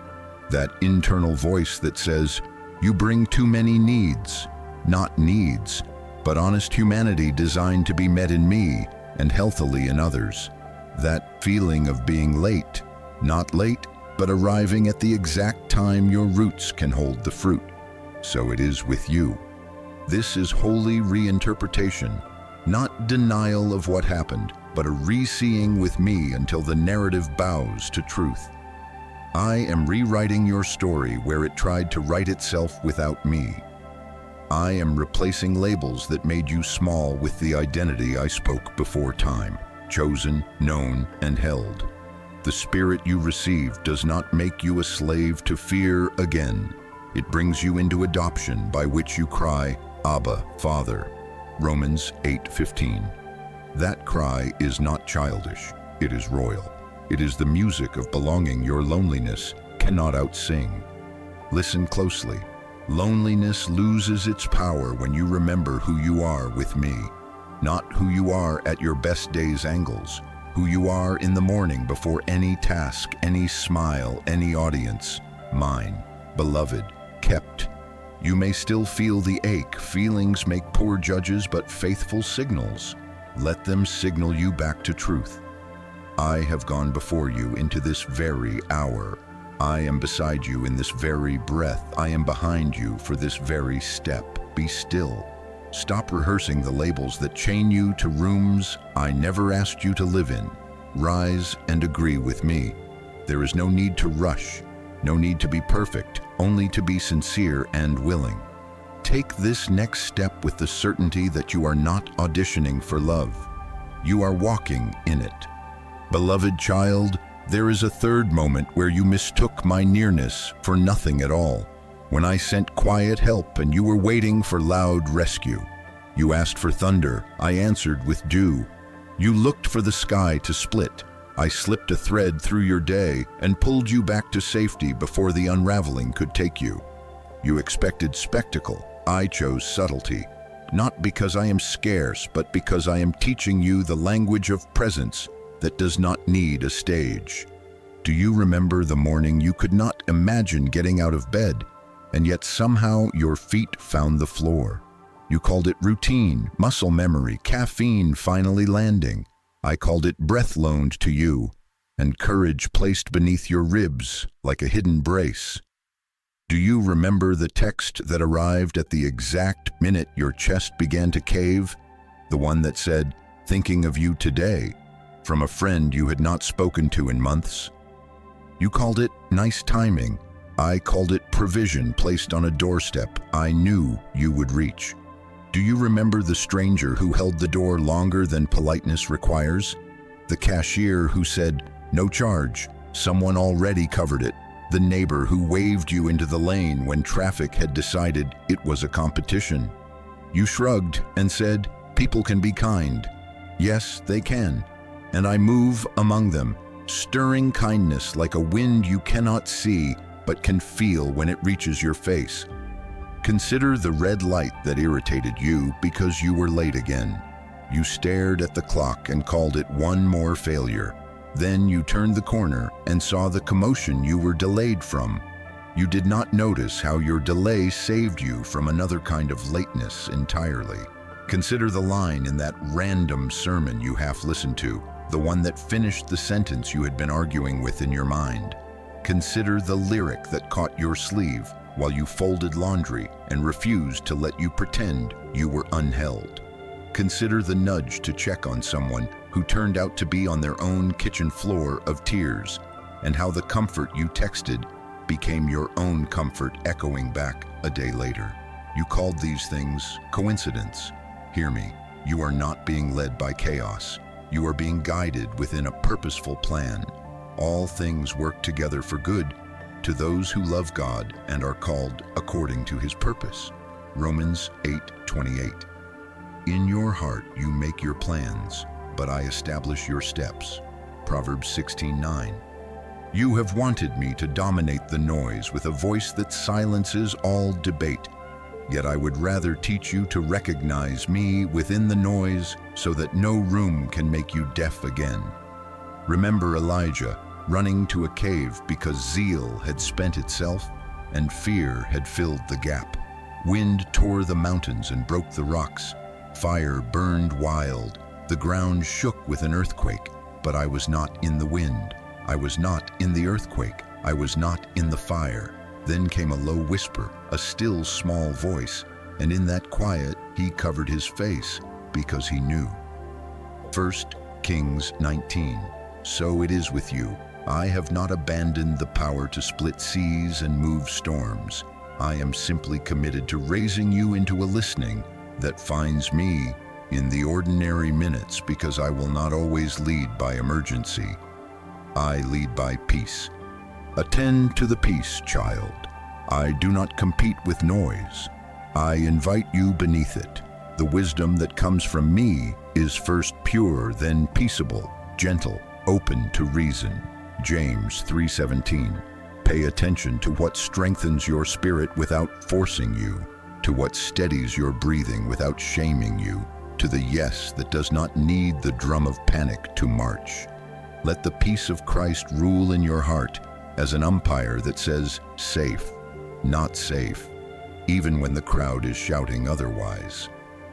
S1: That internal voice that says, you bring too many needs. Not needs, but honest humanity designed to be met in me and healthily in others. That feeling of being late, not late, but arriving at the exact time your roots can hold the fruit. So it is with you. This is holy reinterpretation, not denial of what happened, but a re-seeing with me until the narrative bows to truth. I am rewriting your story where it tried to write itself without me. I am replacing labels that made you small with the identity I spoke before time, chosen, known, and held. The spirit you received does not make you a slave to fear again. It brings you into adoption by which you cry, Abba, Father. Romans 8:15. That cry is not childish, it is royal. It is the music of belonging your loneliness cannot outsing. Listen closely. Loneliness loses its power when you remember who you are with me, not who you are at your best day's angles, who you are in the morning before any task, any smile, any audience, mine, beloved, kept. You may still feel the ache. Feelings make poor judges but faithful signals. Let them signal you back to truth. I have gone before you into this very hour. I am beside you in this very breath. I am behind you for this very step. Be still. Stop rehearsing the labels that chain you to rooms I never asked you to live in. Rise and agree with me. There is no need to rush, no need to be perfect, only to be sincere and willing. Take this next step with the certainty that you are not auditioning for love. You are walking in it. Beloved child, there is a third moment where you mistook my nearness for nothing at all. When I sent quiet help and you were waiting for loud rescue. You asked for thunder, I answered with dew. You looked for the sky to split. I slipped a thread through your day and pulled you back to safety before the unraveling could take you. You expected spectacle. I chose subtlety. Not because I am scarce, but because I am teaching you the language of presence that does not need a stage. Do you remember the morning you could not imagine getting out of bed, and yet somehow your feet found the floor? You called it routine, muscle memory, caffeine finally landing. I called it breath loaned to you, and courage placed beneath your ribs like a hidden brace. Do you remember the text that arrived at the exact minute your chest began to cave? The one that said, thinking of you today, from a friend you had not spoken to in months. You called it nice timing. I called it provision placed on a doorstep I knew you would reach. Do you remember the stranger who held the door longer than politeness requires? The cashier who said, no charge, someone already covered it. The neighbor who waved you into the lane when traffic had decided it was a competition. You shrugged and said, people can be kind. Yes, they can. And I move among them, stirring kindness like a wind you cannot see but can feel when it reaches your face. Consider the red light that irritated you because you were late again. You stared at the clock and called it one more failure. Then you turned the corner and saw the commotion you were delayed from. You did not notice how your delay saved you from another kind of lateness entirely. Consider the line in that random sermon you half listened to, the one that finished the sentence you had been arguing with in your mind. Consider the lyric that caught your sleeve while you folded laundry and refused to let you pretend you were unheld. Consider the nudge to check on someone who turned out to be on their own kitchen floor of tears, and how the comfort you texted became your own comfort echoing back a day later. You called these things coincidence. Hear me, you are not being led by chaos. You are being guided within a purposeful plan. All things work together for good to those who love God and are called according to his purpose. Romans 8:28. In your heart you make your plans, but I establish your steps. Proverbs 16:9. You have wanted me to dominate the noise with a voice that silences all debate. Yet I would rather teach you to recognize me within the noise so that no room can make you deaf again. Remember Elijah running to a cave because zeal had spent itself and fear had filled the gap. Wind tore the mountains and broke the rocks. Fire burned wild. The ground shook with an earthquake, but I was not in the wind. I was not in the earthquake. I was not in the fire. Then came a low whisper, a still small voice, and in that quiet he covered his face because he knew. 1 Kings 19. So it is with you. I have not abandoned the power to split seas and move storms. I am simply committed to raising you into a listening that finds me in the ordinary minutes, because I will not always lead by emergency. I lead by peace. Attend to the peace, child. I do not compete with noise. I invite you beneath it. The wisdom that comes from me is first pure, then peaceable, gentle, open to reason. James 3:17. Pay attention to what strengthens your spirit without forcing you, to what steadies your breathing without shaming you, to the yes that does not need the drum of panic to march. Let the peace of Christ rule in your heart as an umpire that says safe, not safe, even when the crowd is shouting otherwise.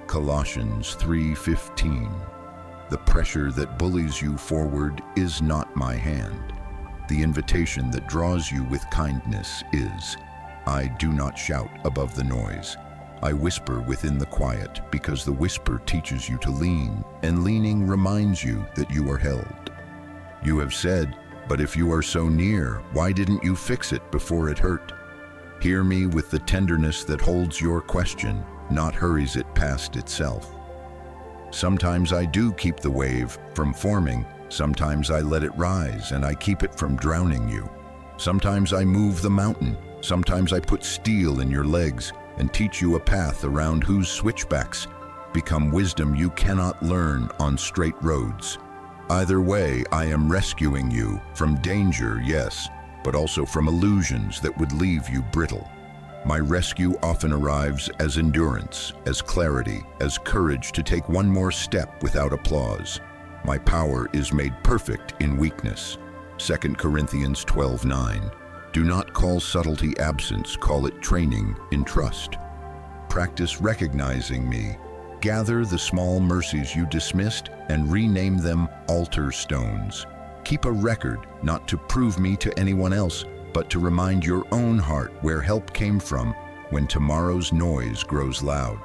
S1: Colossians 3:15. The pressure that bullies you forward is not my hand. The invitation that draws you with kindness is, I do not shout above the noise. I whisper within the quiet, because the whisper teaches you to lean, and leaning reminds you that you are held. You have said, but if you are so near, why didn't you fix it before it hurt? Hear me with the tenderness that holds your question, not hurries it past itself. Sometimes I do keep the wave from forming. Sometimes I let it rise and I keep it from drowning you. Sometimes I move the mountain. Sometimes I put steel in your legs and teach you a path around whose switchbacks become wisdom you cannot learn on straight roads. Either way, I am rescuing you from danger, yes, but also from illusions that would leave you brittle. My rescue often arrives as endurance, as clarity, as courage to take one more step without applause. My power is made perfect in weakness. 2 Corinthians 12:9. Do not call subtlety absence, call it training in trust. Practice recognizing me. Gather the small mercies you dismissed and rename them altar stones. Keep a record, not to prove me to anyone else, but to remind your own heart where help came from when tomorrow's noise grows loud.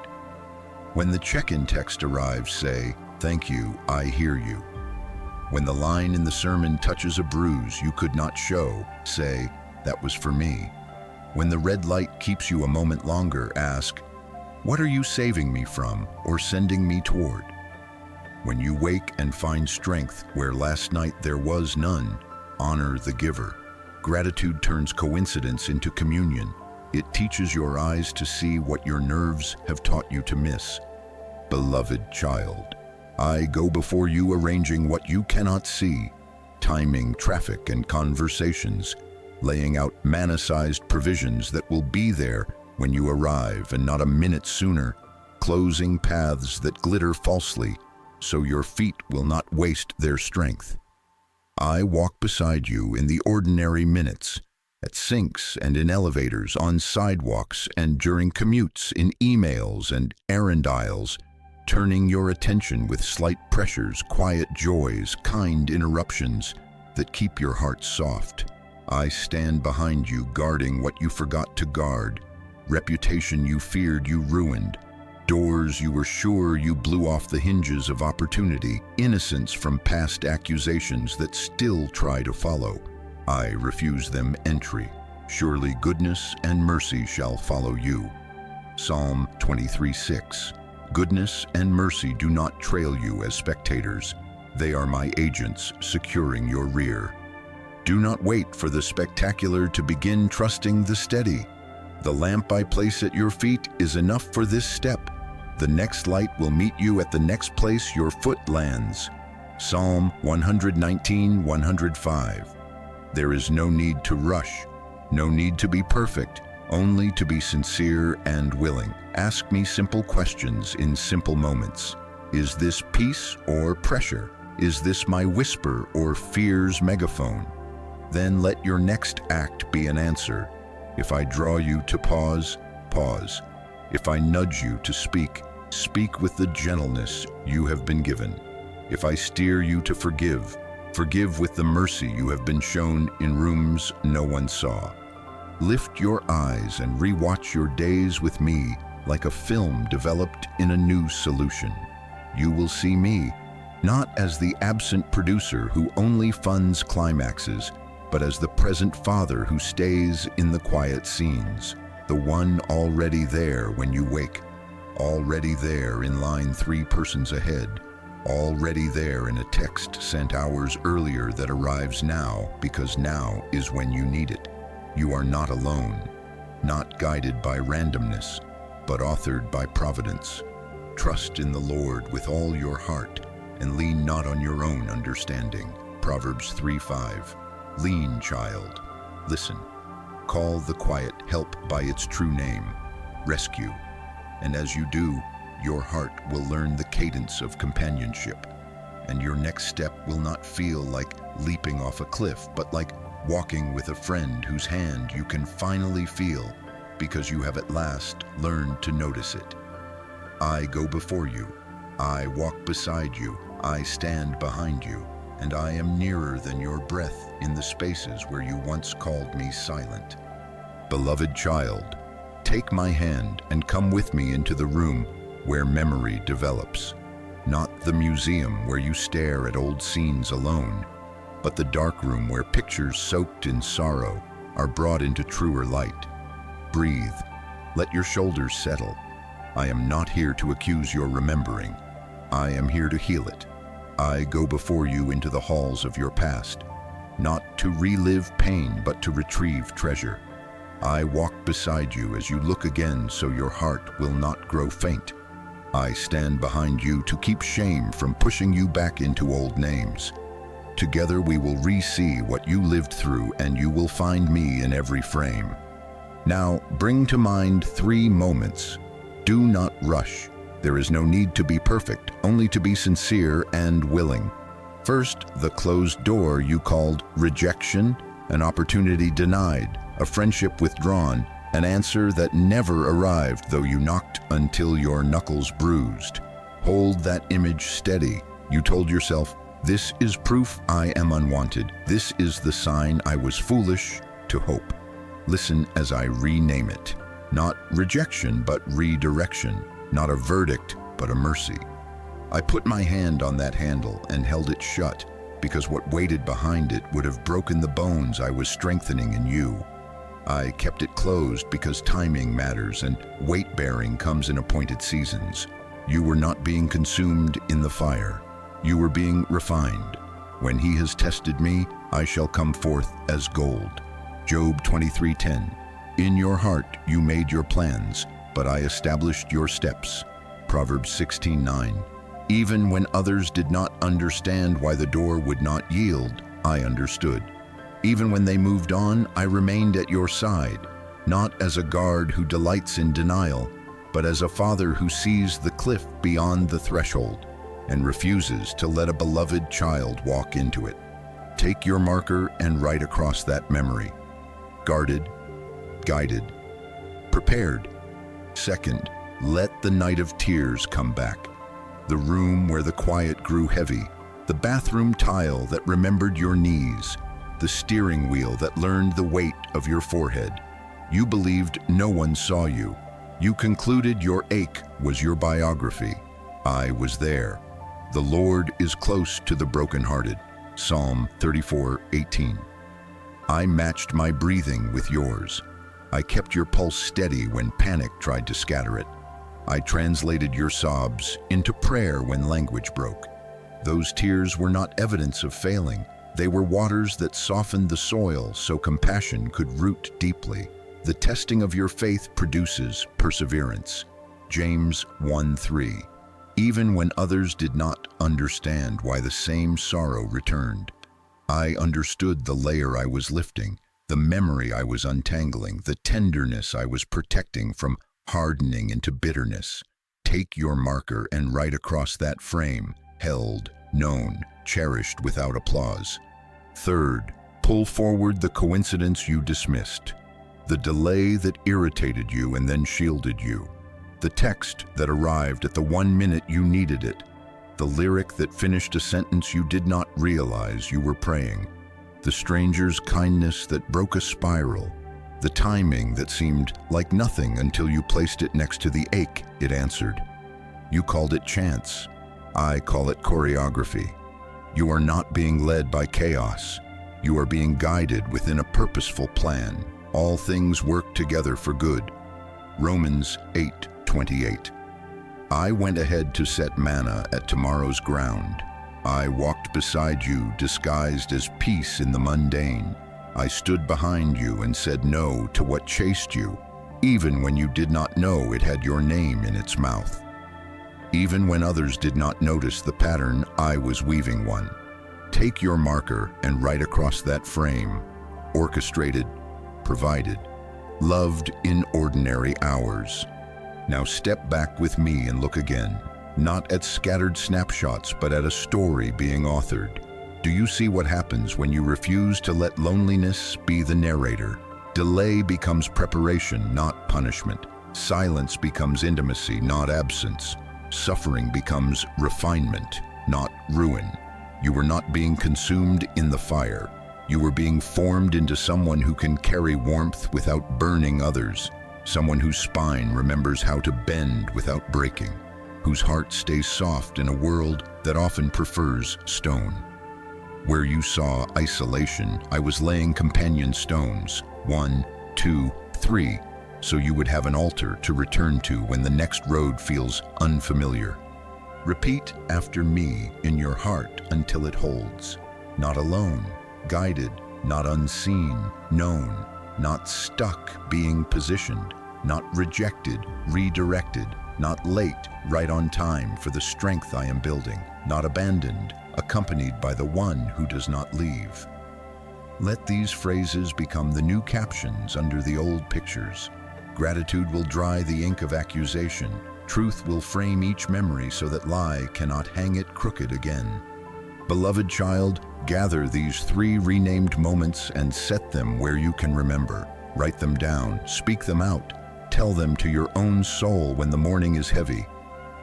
S1: When the check-in text arrives, say, thank you, I hear you. When the line in the sermon touches a bruise you could not show, say, that was for me. When the red light keeps you a moment longer, ask, what are you saving me from or sending me toward? When you wake and find strength where last night there was none, honor the giver. Gratitude turns coincidence into communion. It teaches your eyes to see what your nerves have taught you to miss. Beloved child, I go before you arranging what you cannot see, timing traffic and conversations, laying out manna-sized provisions that will be there when you arrive and not a minute sooner, closing paths that glitter falsely so your feet will not waste their strength. I walk beside you in the ordinary minutes, at sinks and in elevators, on sidewalks and during commutes, in emails and errand aisles, turning your attention with slight pressures, quiet joys, kind interruptions that keep your heart soft. I stand behind you, guarding what you forgot to guard, reputation you feared you ruined, doors you were sure you blew off the hinges of opportunity, innocence from past accusations that still try to follow. I refuse them entry. Surely goodness and mercy shall follow you. Psalm 23:6. Goodness and mercy do not trail you as spectators. They are my agents securing your rear. Do not wait for the spectacular to begin trusting the steady. The lamp I place at your feet is enough for this step. The next light will meet you at the next place your foot lands. Psalm 119, 105. There is no need to rush, no need to be perfect, only to be sincere and willing. Ask me simple questions in simple moments. Is this peace or pressure? Is this my whisper or fear's megaphone? Then let your next act be an answer. If I draw you to pause, pause. If I nudge you to speak, speak with the gentleness you have been given. If I steer you to forgive, forgive with the mercy you have been shown in rooms no one saw. Lift your eyes and rewatch your days with me like a film developed in a new solution. You will see me, not as the absent producer who only funds climaxes, but as the present father who stays in the quiet scenes, the one already there when you wake, already there in line 3 persons ahead, already there in a text sent hours earlier that arrives now because now is when you need it. You are not alone, not guided by randomness, but authored by providence. Trust in the Lord with all your heart and lean not on your own understanding. Proverbs 3:5. Lean, child. Listen. Call the quiet help by its true name, rescue. And as you do, your heart will learn the cadence of companionship, and your next step will not feel like leaping off a cliff, but like walking with a friend whose hand you can finally feel because you have at last learned to notice it. I go before you, I walk beside you, I stand behind you, and I am nearer than your breath in the spaces where you once called me silent. Beloved child, take my hand and come with me into the room where memory develops. Not the museum where you stare at old scenes alone, but the dark room where pictures soaked in sorrow are brought into truer light. Breathe. Let your shoulders settle. I am not here to accuse your remembering. I am here to heal it. I go before you into the halls of your past, not to relive pain, but to retrieve treasure. I walk beside you as you look again so your heart will not grow faint. I stand behind you to keep shame from pushing you back into old names. Together we will re-see what you lived through, and you will find me in every frame. Now bring to mind 3 moments. Do not rush. There is no need to be perfect, only to be sincere and willing. First, the closed door you called rejection, an opportunity denied, a friendship withdrawn, an answer that never arrived though you knocked until your knuckles bruised. Hold that image steady. You told yourself, this is proof I am unwanted. This is the sign I was foolish to hope. Listen as I rename it. Not rejection, but redirection. Not a verdict, but a mercy. I put my hand on that handle and held it shut, because what waited behind it would have broken the bones I was strengthening in you. I kept it closed because timing matters and weight-bearing comes in appointed seasons. You were not being consumed in the fire. You were being refined. When he has tested me, I shall come forth as gold. Job 23:10. In your heart you made your plans, but I established your steps. Proverbs 16:9. Even when others did not understand why the door would not yield, I understood. Even when they moved on, I remained at your side, not as a guard who delights in denial, but as a father who sees the cliff beyond the threshold and refuses to let a beloved child walk into it. Take your marker and write across that memory. Guarded, guided, prepared. Second, let the night of tears come back. The room where the quiet grew heavy, the bathroom tile that remembered your knees, the steering wheel that learned the weight of your forehead. You believed no one saw you. You concluded your ache was your biography. I was there. The Lord is close to the brokenhearted. Psalm 34:18. I matched my breathing with yours. I kept your pulse steady when panic tried to scatter it. I translated your sobs into prayer when language broke. Those tears were not evidence of failing. They were waters that softened the soil so compassion could root deeply. The testing of your faith produces perseverance. James 1:3. Even when others did not understand why the same sorrow returned, I understood the layer I was lifting, the memory I was untangling, the tenderness I was protecting from hardening into bitterness. Take your marker and write across that frame, held, known, cherished without applause. Third, pull forward the coincidence you dismissed, the delay that irritated you and then shielded you, the text that arrived at the 1 minute you needed it, the lyric that finished a sentence you did not realize you were praying, the stranger's kindness that broke a spiral, the timing that seemed like nothing until you placed it next to the ache it answered. You called it chance. I call it choreography. You are not being led by chaos. You are being guided within a purposeful plan. All things work together for good. Romans 8:28. I went ahead to set manna at tomorrow's ground. I walked beside you disguised as peace in the mundane. I stood behind you and said no to what chased you, even when you did not know it had your name in its mouth. Even when others did not notice the pattern, I was weaving one. Take your marker and write across that frame, orchestrated, provided, loved in ordinary hours. Now step back with me and look again, not at scattered snapshots, but at a story being authored. Do you see what happens when you refuse to let loneliness be the narrator? Delay becomes preparation, not punishment. Silence becomes intimacy, not absence. Suffering becomes refinement, not ruin. You were not being consumed in the fire. You were being formed into someone who can carry warmth without burning others, someone whose spine remembers how to bend without breaking, whose heart stays soft in a world that often prefers stone. Where you saw isolation, I was laying companion stones, 1, 2, 3, so you would have an altar to return to when the next road feels unfamiliar. Repeat after me in your heart until it holds. Not alone, guided, not unseen, known, not stuck, being positioned, not rejected, redirected, not late, right on time for the strength I am building, not abandoned, accompanied by the one who does not leave. Let these phrases become the new captions under the old pictures. Gratitude will dry the ink of accusation. Truth will frame each memory so that lie cannot hang it crooked again. Beloved child, gather these 3 renamed moments and set them where you can remember. Write them down, speak them out, tell them to your own soul when the morning is heavy.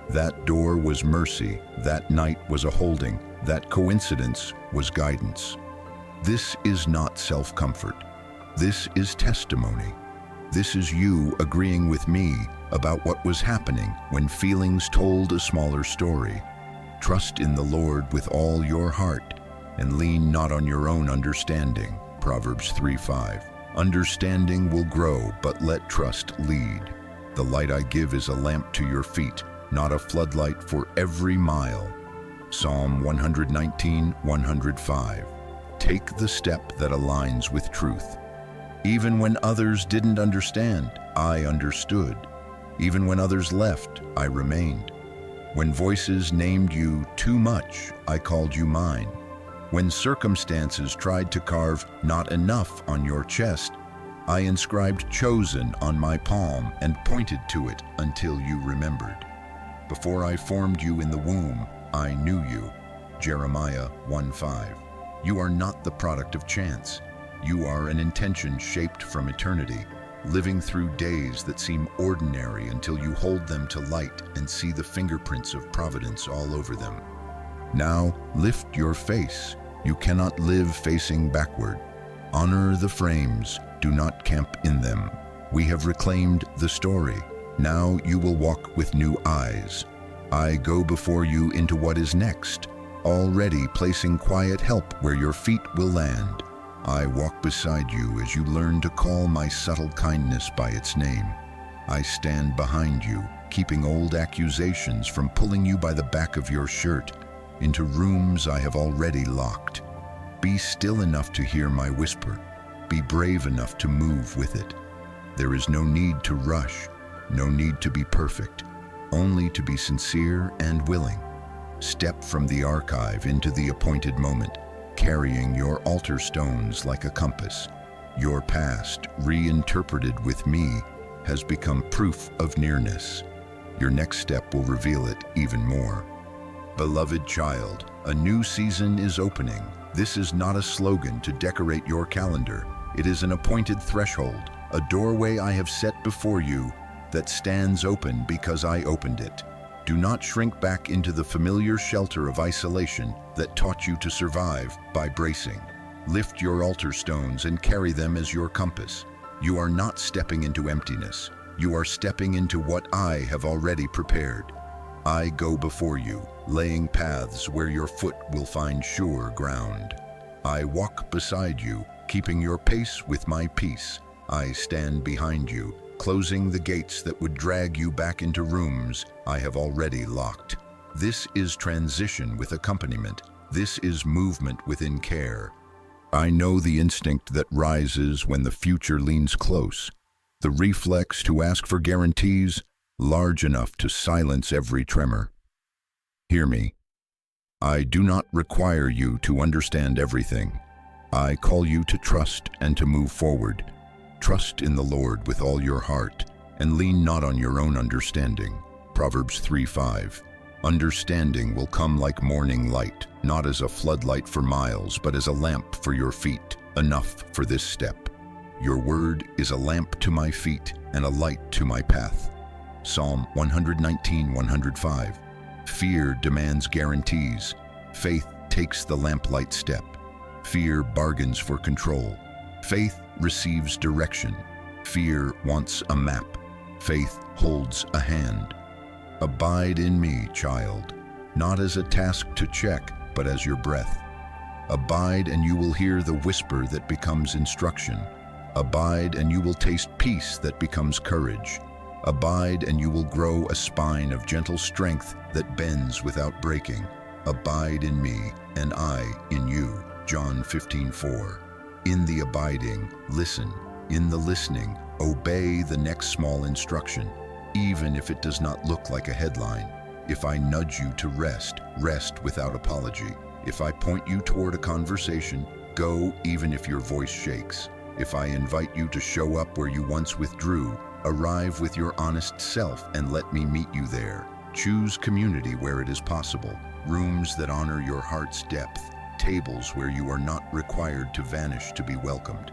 S1: That door was mercy, that night was a holding, that coincidence was guidance. This is not self-comfort. This is testimony. This is you agreeing with me about what was happening when feelings told a smaller story. Trust in the Lord with all your heart and lean not on your own understanding. Proverbs 3:5. Understanding will grow, but let trust lead. The light I give is a lamp to your feet, not a floodlight for every mile. Psalm 119:105. Take the step that aligns with truth. Even when others didn't understand, I understood. Even when others left, I remained. When voices named you too much, I called you mine. When circumstances tried to carve not enough on your chest, I inscribed chosen on my palm and pointed to it until you remembered. Before I formed you in the womb, I knew you. Jeremiah 1:5. You are not the product of chance. You are an intention shaped from eternity, living through days that seem ordinary until you hold them to light and see the fingerprints of providence all over them. Now, lift your face. You cannot live facing backward. Honor the frames, do not camp in them. We have reclaimed the story. Now you will walk with new eyes. I go before you into what is next, already placing quiet help where your feet will land. I walk beside you as you learn to call my subtle kindness by its name. I stand behind you, keeping old accusations from pulling you by the back of your shirt into rooms I have already locked. Be still enough to hear my whisper. Be brave enough to move with it. There is no need to rush, no need to be perfect, only to be sincere and willing. Step from the archive into the appointed moment, carrying your altar stones like a compass. Your past, reinterpreted with me, has become proof of nearness. Your next step will reveal it even more. Beloved child, a new season is opening. This is not a slogan to decorate your calendar. It is an appointed threshold, a doorway I have set before you that stands open because I opened it. Do not shrink back into the familiar shelter of isolation that taught you to survive by bracing. Lift your altar stones and carry them as your compass. You are not stepping into emptiness. You are stepping into what I have already prepared. I go before you, laying paths where your foot will find sure ground. I walk beside you, keeping your pace with my peace. I stand behind you, closing the gates that would drag you back into rooms I have already locked. This is transition with accompaniment. This is movement within care. I know the instinct that rises when the future leans close, the reflex to ask for guarantees large enough to silence every tremor. Hear me. I do not require you to understand everything. I call you to trust and to move forward. Trust in the Lord with all your heart, and lean not on your own understanding. Proverbs 3:5. Understanding will come like morning light, not as a floodlight for miles, but as a lamp for your feet, enough for this step. Your word is a lamp to my feet and a light to my path. Psalm 119:105. Fear demands guarantees. Faith takes the lamplight step. Fear bargains for control. Faith receives direction. Fear wants a map. Faith holds a hand. Abide in me, child, not as a task to check, but as your breath. Abide and you will hear the whisper that becomes instruction. Abide and you will taste peace that becomes courage. Abide and you will grow a spine of gentle strength that bends without breaking. Abide in me, and I in you. John 15:4. In the abiding, listen. In the listening, obey the next small instruction, even if it does not look like a headline. If I nudge you to rest, rest without apology. If I point you toward a conversation, go even if your voice shakes. If I invite you to show up where you once withdrew, arrive with your honest self and let me meet you there. Choose community where it is possible, rooms that honor your heart's depth, tables where you are not required to vanish to be welcomed.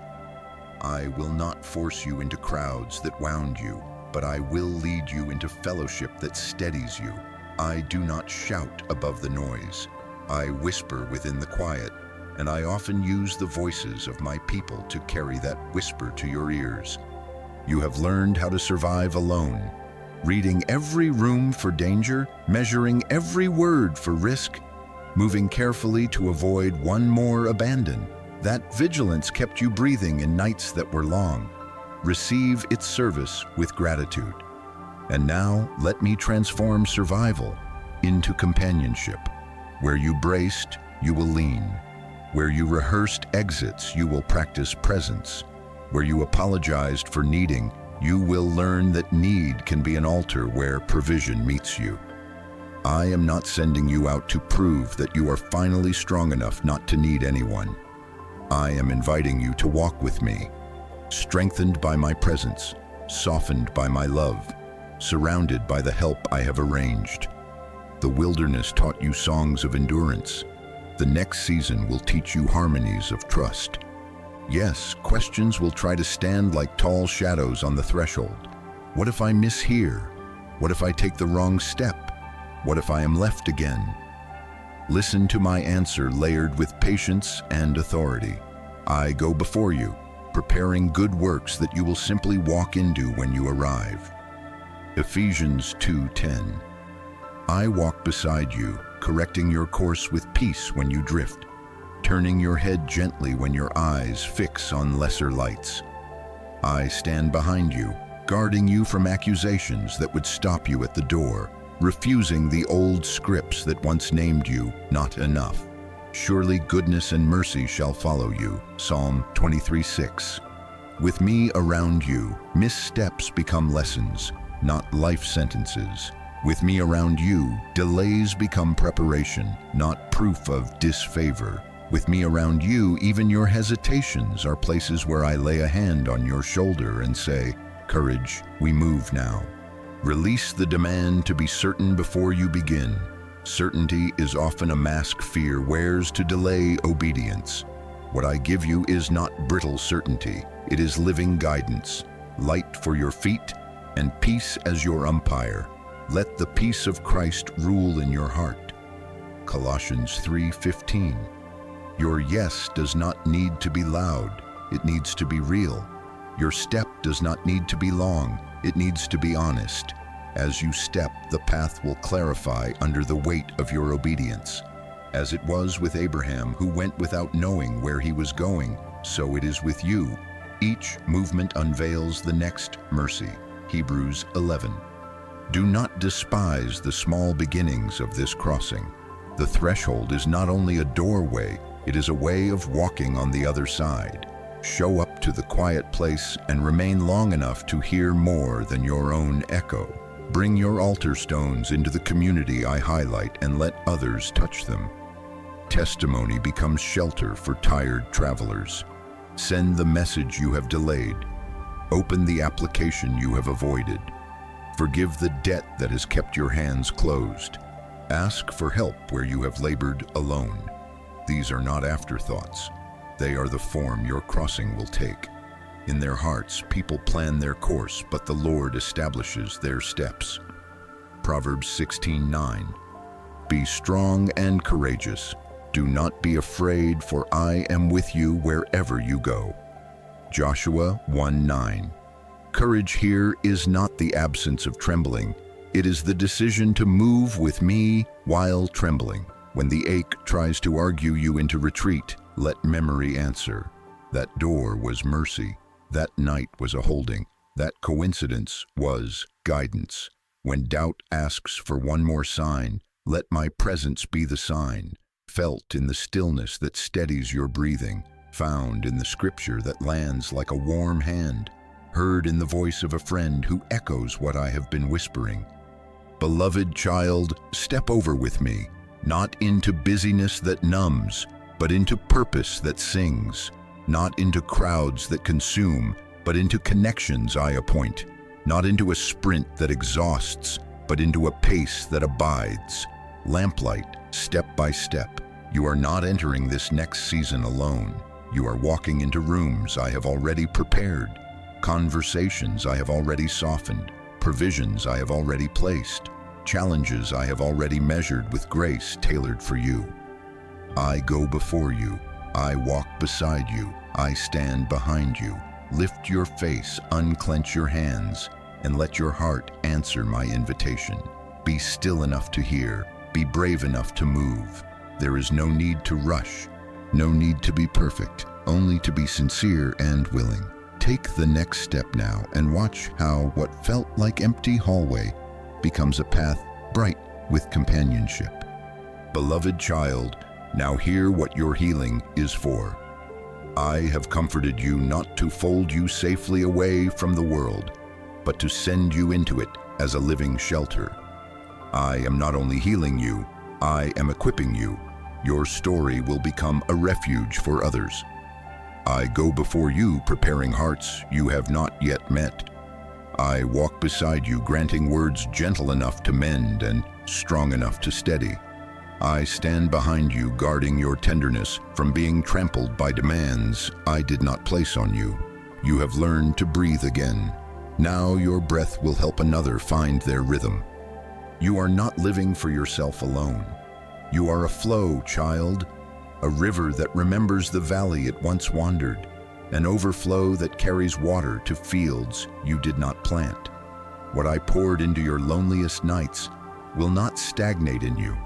S1: I will not force you into crowds that wound you, but I will lead you into fellowship that steadies you. I do not shout above the noise. I whisper within the quiet, and I often use the voices of my people to carry that whisper to your ears. You have learned how to survive alone, reading every room for danger, measuring every word for risk, moving carefully to avoid one more abandon. That vigilance kept you breathing in nights that were long. Receive its service with gratitude. And now let me transform survival into companionship. Where you braced, you will lean. Where you rehearsed exits, you will practice presence. Where you apologized for needing, you will learn that need can be an altar where provision meets you. I am not sending you out to prove that you are finally strong enough not to need anyone. I am inviting you to walk with me, strengthened by my presence, softened by my love, surrounded by the help I have arranged. The wilderness taught you songs of endurance. The next season will teach you harmonies of trust. Yes, questions will try to stand like tall shadows on the threshold. What if I miss here? What if I take the wrong step? What if I am left again? Listen to my answer layered with patience and authority. I go before you, preparing good works that you will simply walk into when you arrive. Ephesians 2:10. I walk beside you, correcting your course with peace when you drift, turning your head gently when your eyes fix on lesser lights. I stand behind you, guarding you from accusations that would stop you at the door, refusing the old scripts that once named you not enough. Surely goodness and mercy shall follow you. Psalm 23:6. With me around you, missteps become lessons, not life sentences. With me around you, delays become preparation, not proof of disfavor. With me around you, even your hesitations are places where I lay a hand on your shoulder and say, "Courage, we move now." Release the demand to be certain before you begin. Certainty is often a mask fear wears to delay obedience. What I give you is not brittle certainty, it is living guidance, light for your feet and peace as your umpire. Let the peace of Christ rule in your heart. Colossians 3:15. Your yes does not need to be loud, it needs to be real. Your step does not need to be long, it needs to be honest. As you step, the path will clarify under the weight of your obedience. As it was with Abraham, who went without knowing where he was going, so it is with you. Each movement unveils the next mercy. Hebrews 11. Do not despise the small beginnings of this crossing. The threshold is not only a doorway, it is a way of walking on the other side. Show up to the quiet place and remain long enough to hear more than your own echo. Bring your altar stones into the community I highlight and let others touch them. Testimony becomes shelter for tired travelers. Send the message you have delayed. Open the application you have avoided. Forgive the debt that has kept your hands closed. Ask for help where you have labored alone. These are not afterthoughts. They are the form your crossing will take. In their hearts, people plan their course, but the Lord establishes their steps. Proverbs 16:9. Be strong and courageous. Do not be afraid, for I am with you wherever you go. Joshua 1:9. Courage here is not the absence of trembling. It is the decision to move with me while trembling. When the ache tries to argue you into retreat, let memory answer. That door was mercy. That night was a holding. That coincidence was guidance. When doubt asks for one more sign, let my presence be the sign. Felt in the stillness that steadies your breathing. Found in the scripture that lands like a warm hand. Heard in the voice of a friend who echoes what I have been whispering. Beloved child, step over with me, not into busyness that numbs, but into purpose that sings. Not into crowds that consume, but into connections I appoint. Not into a sprint that exhausts, but into a pace that abides. Lamplight, step by step. You are not entering this next season alone. You are walking into rooms I have already prepared. Conversations I have already softened. Provisions I have already placed. Challenges I have already measured with grace tailored for you. I go before you. I walk beside you, I stand behind you. Lift your face, unclench your hands, and let your heart answer my invitation. Be still enough to hear, be brave enough to move. There is no need to rush, no need to be perfect, only to be sincere and willing. Take the next step now and watch how what felt like empty hallway becomes a path bright with companionship. Beloved child, now hear what your healing is for. I have comforted you not to fold you safely away from the world, but to send you into it as a living shelter. I am not only healing you, I am equipping you. Your story will become a refuge for others. I go before you preparing hearts you have not yet met. I walk beside you granting words gentle enough to mend and strong enough to steady. I stand behind you guarding your tenderness from being trampled by demands I did not place on you. You have learned to breathe again. Now your breath will help another find their rhythm. You are not living for yourself alone. You are a flow, child, a river that remembers the valley it once wandered, an overflow that carries water to fields you did not plant. What I poured into your loneliest nights will not stagnate in you.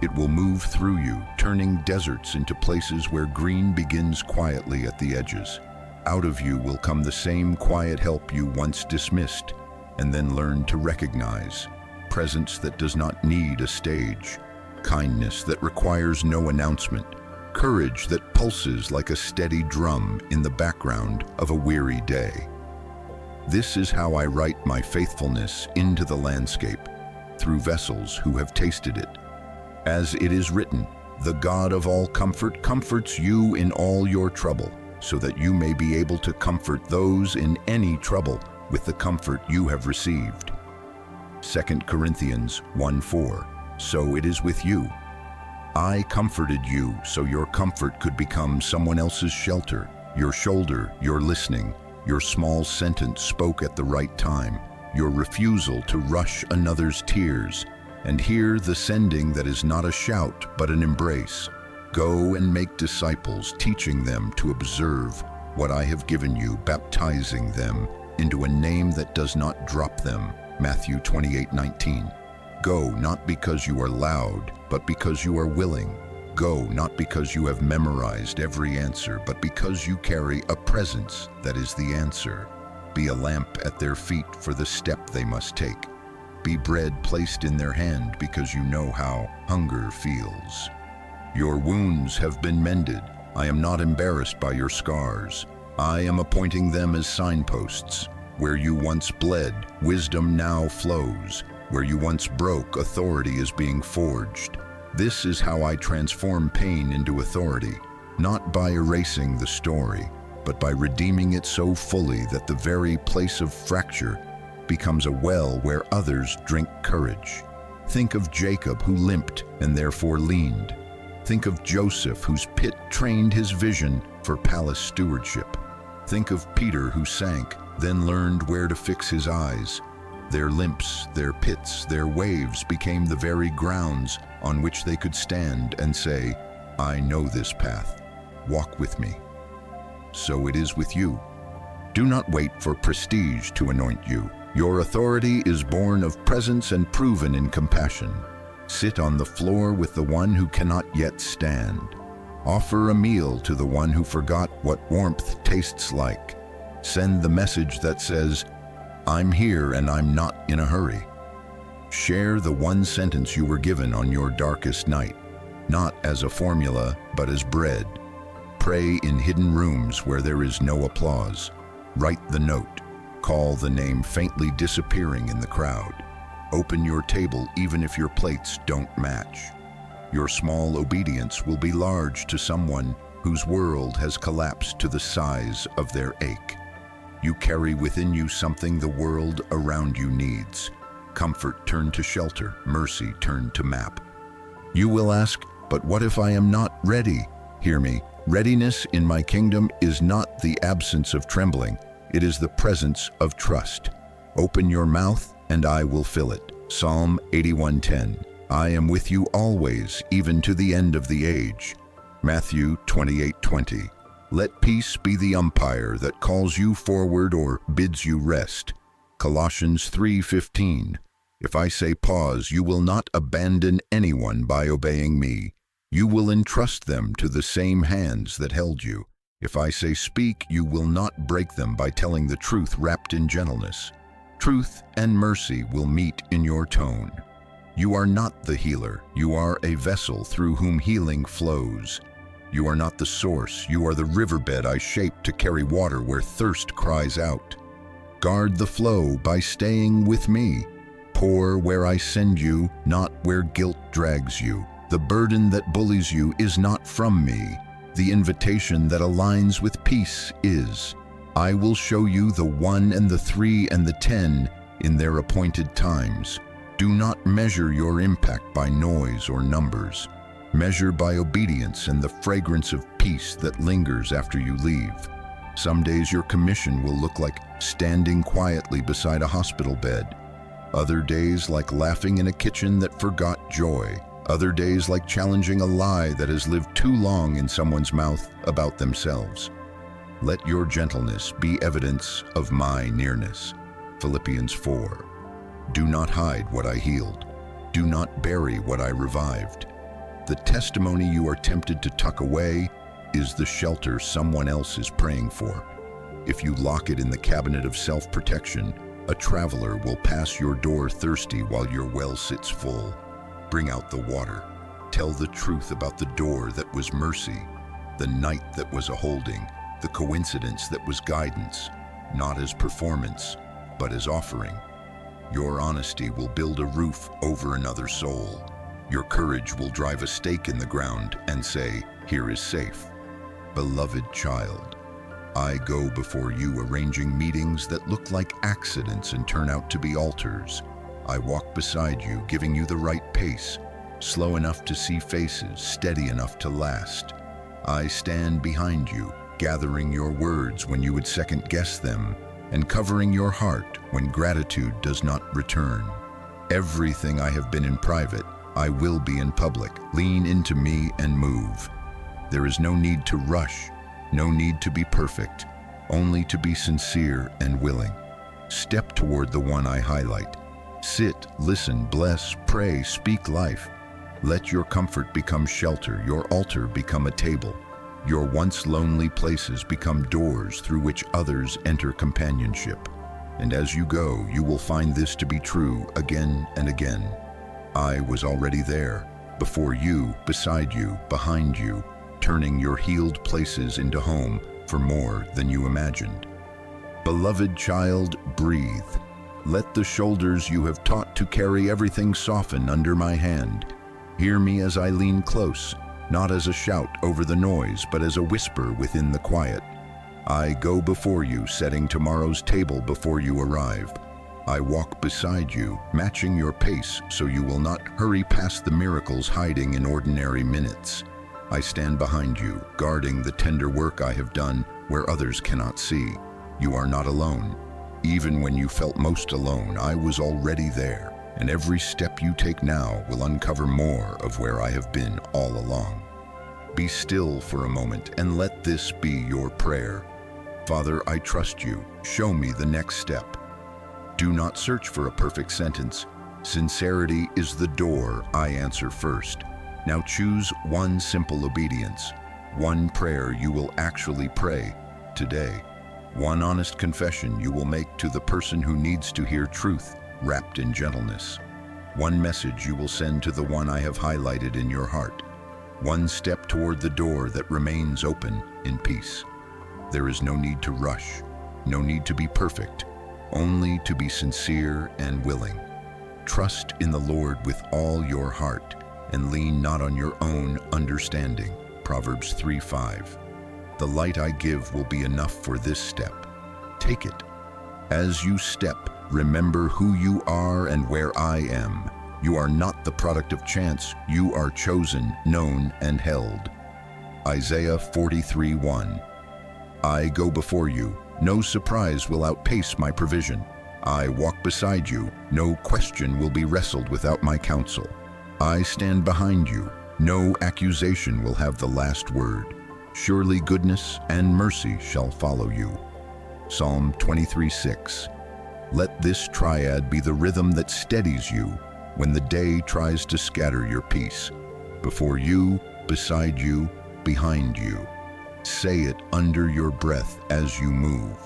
S1: It will move through you, turning deserts into places where green begins quietly at the edges. Out of you will come the same quiet help you once dismissed and then learned to recognize. Presence that does not need a stage. Kindness that requires no announcement. courage that pulses like a steady drum in the background of a weary day. This is how I write my faithfulness into the landscape, through vessels who have tasted it. As it is written, the God of all comfort comforts you in all your trouble, so that you may be able to comfort those in any trouble with the comfort you have received. 2 Corinthians 1:4. So it is with you. I comforted you so your comfort could become someone else's shelter, your shoulder, your listening, your small sentence spoke at the right time, your refusal to rush another's tears, and hear the sending that is not a shout but an embrace. Go and make disciples, teaching them to observe what I have given you, baptizing them into a name that does not drop them. Matthew 28:19. Go not because you are loud, but because you are willing. Go not because you have memorized every answer, but because you carry a presence that is the answer. Be a lamp at their feet for the step they must take. Be bread placed in their hand because you know how hunger feels. Your wounds have been mended. I am not embarrassed by your scars. I am appointing them as signposts. Where you once bled, wisdom now flows. Where you once broke, authority is being forged. This is how I transform pain into authority, not by erasing the story, but by redeeming it so fully that the very place of fracture becomes a well where others drink courage. Think of Jacob, who limped and therefore leaned. Think of Joseph, whose pit trained his vision for palace stewardship. Think of Peter, who sank, then learned where to fix his eyes. Their limps, their pits, their waves became the very grounds on which they could stand and say, I know this path. Walk with me. So it is with you. Do not wait for prestige to anoint you. Your authority is born of presence and proven in compassion. Sit on the floor with the one who cannot yet stand. Offer a meal to the one who forgot what warmth tastes like. Send the message that says, I'm here and I'm not in a hurry. Share the one sentence you were given on your darkest night, not as a formula, but as bread. Pray in hidden rooms where there is no applause. Write the note. Call the name faintly disappearing in the crowd. Open your table even if your plates don't match. Your small obedience will be large to someone whose world has collapsed to the size of their ache. You carry within you something the world around you needs. Comfort turned to shelter, mercy turned to map. You will ask, but what if I am not ready? Hear me, readiness in my kingdom is not the absence of trembling, it is the presence of trust. Open your mouth and I will fill it. Psalm 81:10. I am with you always, even to the end of the age. Matthew 28:20. Let peace be the umpire that calls you forward or bids you rest. Colossians 3:15. If I say pause, you will not abandon anyone by obeying me. You will entrust them to the same hands that held you. If I say speak, you will not break them by telling the truth wrapped in gentleness. Truth and mercy will meet in your tone. You are not the healer, you are a vessel through whom healing flows. You are not the source, you are the riverbed I shape to carry water where thirst cries out. Guard the flow by staying with me. Pour where I send you, not where guilt drags you. The burden that bullies you is not from me. The invitation that aligns with peace is. I will show you the 1 and the 3 and the 10 in their appointed times. Do not measure your impact by noise or numbers. Measure by obedience and the fragrance of peace that lingers after you leave. Some days your commission will look like standing quietly beside a hospital bed. Other days like laughing in a kitchen that forgot joy. Other days like challenging a lie that has lived too long in someone's mouth about themselves. Let your gentleness be evidence of my nearness. Philippians 4. Do not hide what I healed. Do not bury what I revived. The testimony you are tempted to tuck away is the shelter someone else is praying for. If you lock it in the cabinet of self-protection, a traveler will pass your door thirsty while your well sits full. Bring out the water. Tell the truth about the door that was mercy, the night that was a holding, the coincidence that was guidance, not as performance, but as offering. Your honesty will build a roof over another soul. Your courage will drive a stake in the ground and say, "Here is safe." Beloved child, I go before you arranging meetings that look like accidents and turn out to be altars. I walk beside you, giving you the right pace, slow enough to see faces, steady enough to last. I stand behind you, gathering your words when you would second-guess them, and covering your heart when gratitude does not return. Everything I have been in private, I will be in public. Lean into me and move. There is no need to rush, no need to be perfect, only to be sincere and willing. Step toward the one I highlight. Sit, listen, bless, pray, speak life. Let your comfort become shelter, your altar become a table. Your once lonely places become doors through which others enter companionship. And as you go, you will find this to be true again and again. I was already there, before you, beside you, behind you, turning your healed places into home for more than you imagined. Beloved child, breathe. Let the shoulders you have taught to carry everything soften under my hand. Hear me as I lean close, not as a shout over the noise, but as a whisper within the quiet. I go before you, setting tomorrow's table before you arrive. I walk beside you, matching your pace so you will not hurry past the miracles hiding in ordinary minutes. I stand behind you, guarding the tender work I have done where others cannot see. You are not alone. Even when you felt most alone, I was already there, and every step you take now will uncover more of where I have been all along. Be still for a moment and let this be your prayer. Father, I trust you. Show me the next step. Do not search for a perfect sentence. Sincerity is the door I answer first. Now choose one simple obedience, one prayer you will actually pray today, one honest confession you will make to the person who needs to hear truth wrapped in gentleness, one message you will send to the one I have highlighted in your heart, one step toward the door that remains open in peace. There is no need to rush, no need to be perfect, only to be sincere and willing. Trust in the Lord with all your heart and lean not on your own understanding. Proverbs 3:5. The light I give will be enough for this step. Take it. As you step, remember who you are and where I am. You are not the product of chance. You are chosen, known, and held. Isaiah 43:1. I go before you. No surprise will outpace my provision. I walk beside you. No question will be wrestled without my counsel. I stand behind you. No accusation will have the last word. Surely goodness and mercy shall follow you. Psalm 23:6. Let this triad be the rhythm that steadies you when the day tries to scatter your peace. Before you, beside you, behind you. Say it under your breath as you move.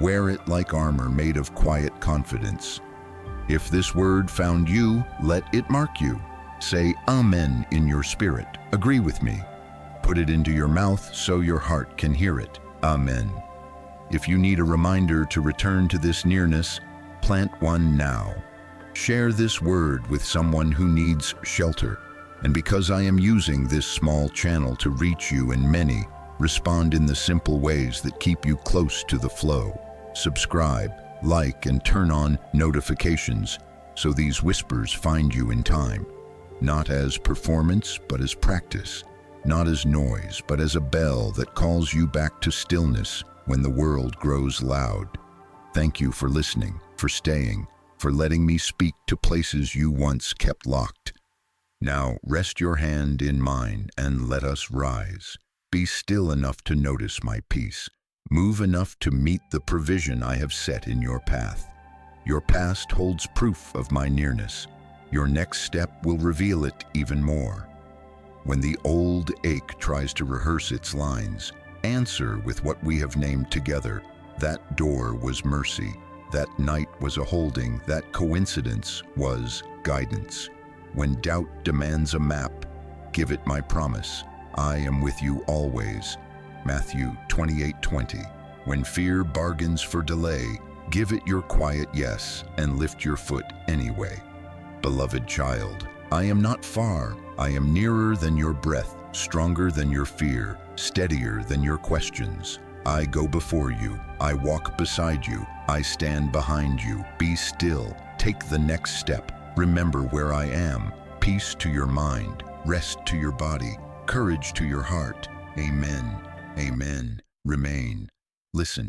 S1: Wear it like armor made of quiet confidence. If this word found you, let it mark you. Say Amen in your spirit. Agree with me. Put it into your mouth so your heart can hear it. Amen. If you need a reminder to return to this nearness, plant one now. Share this word with someone who needs shelter. And because I am using this small channel to reach you and many, respond in the simple ways that keep you close to the flow. Subscribe, like, and turn on notifications so these whispers find you in time. Not as performance, but as practice. Not as noise, but as a bell that calls you back to stillness when the world grows loud. Thank you for listening, for staying, for letting me speak to places you once kept locked. Now rest your hand in mine and let us rise. Be still enough to notice my peace. Move enough to meet the provision I have set in your path. Your past holds proof of my nearness. Your next step will reveal it even more. When the old ache tries to rehearse its lines, answer with what we have named together. That door was mercy. That night was a holding. That coincidence was guidance. When doubt demands a map, give it my promise. I am with you always. Matthew 28:20. When fear bargains for delay, give it your quiet yes and lift your foot anyway. Beloved child, I am not far. I am nearer than your breath, stronger than your fear, steadier than your questions. I go before you. I walk beside you. I stand behind you. Be still. Take the next step. Remember where I am. Peace to your mind. Rest to your body. Courage to your heart. Amen. Amen. Remain. Listen.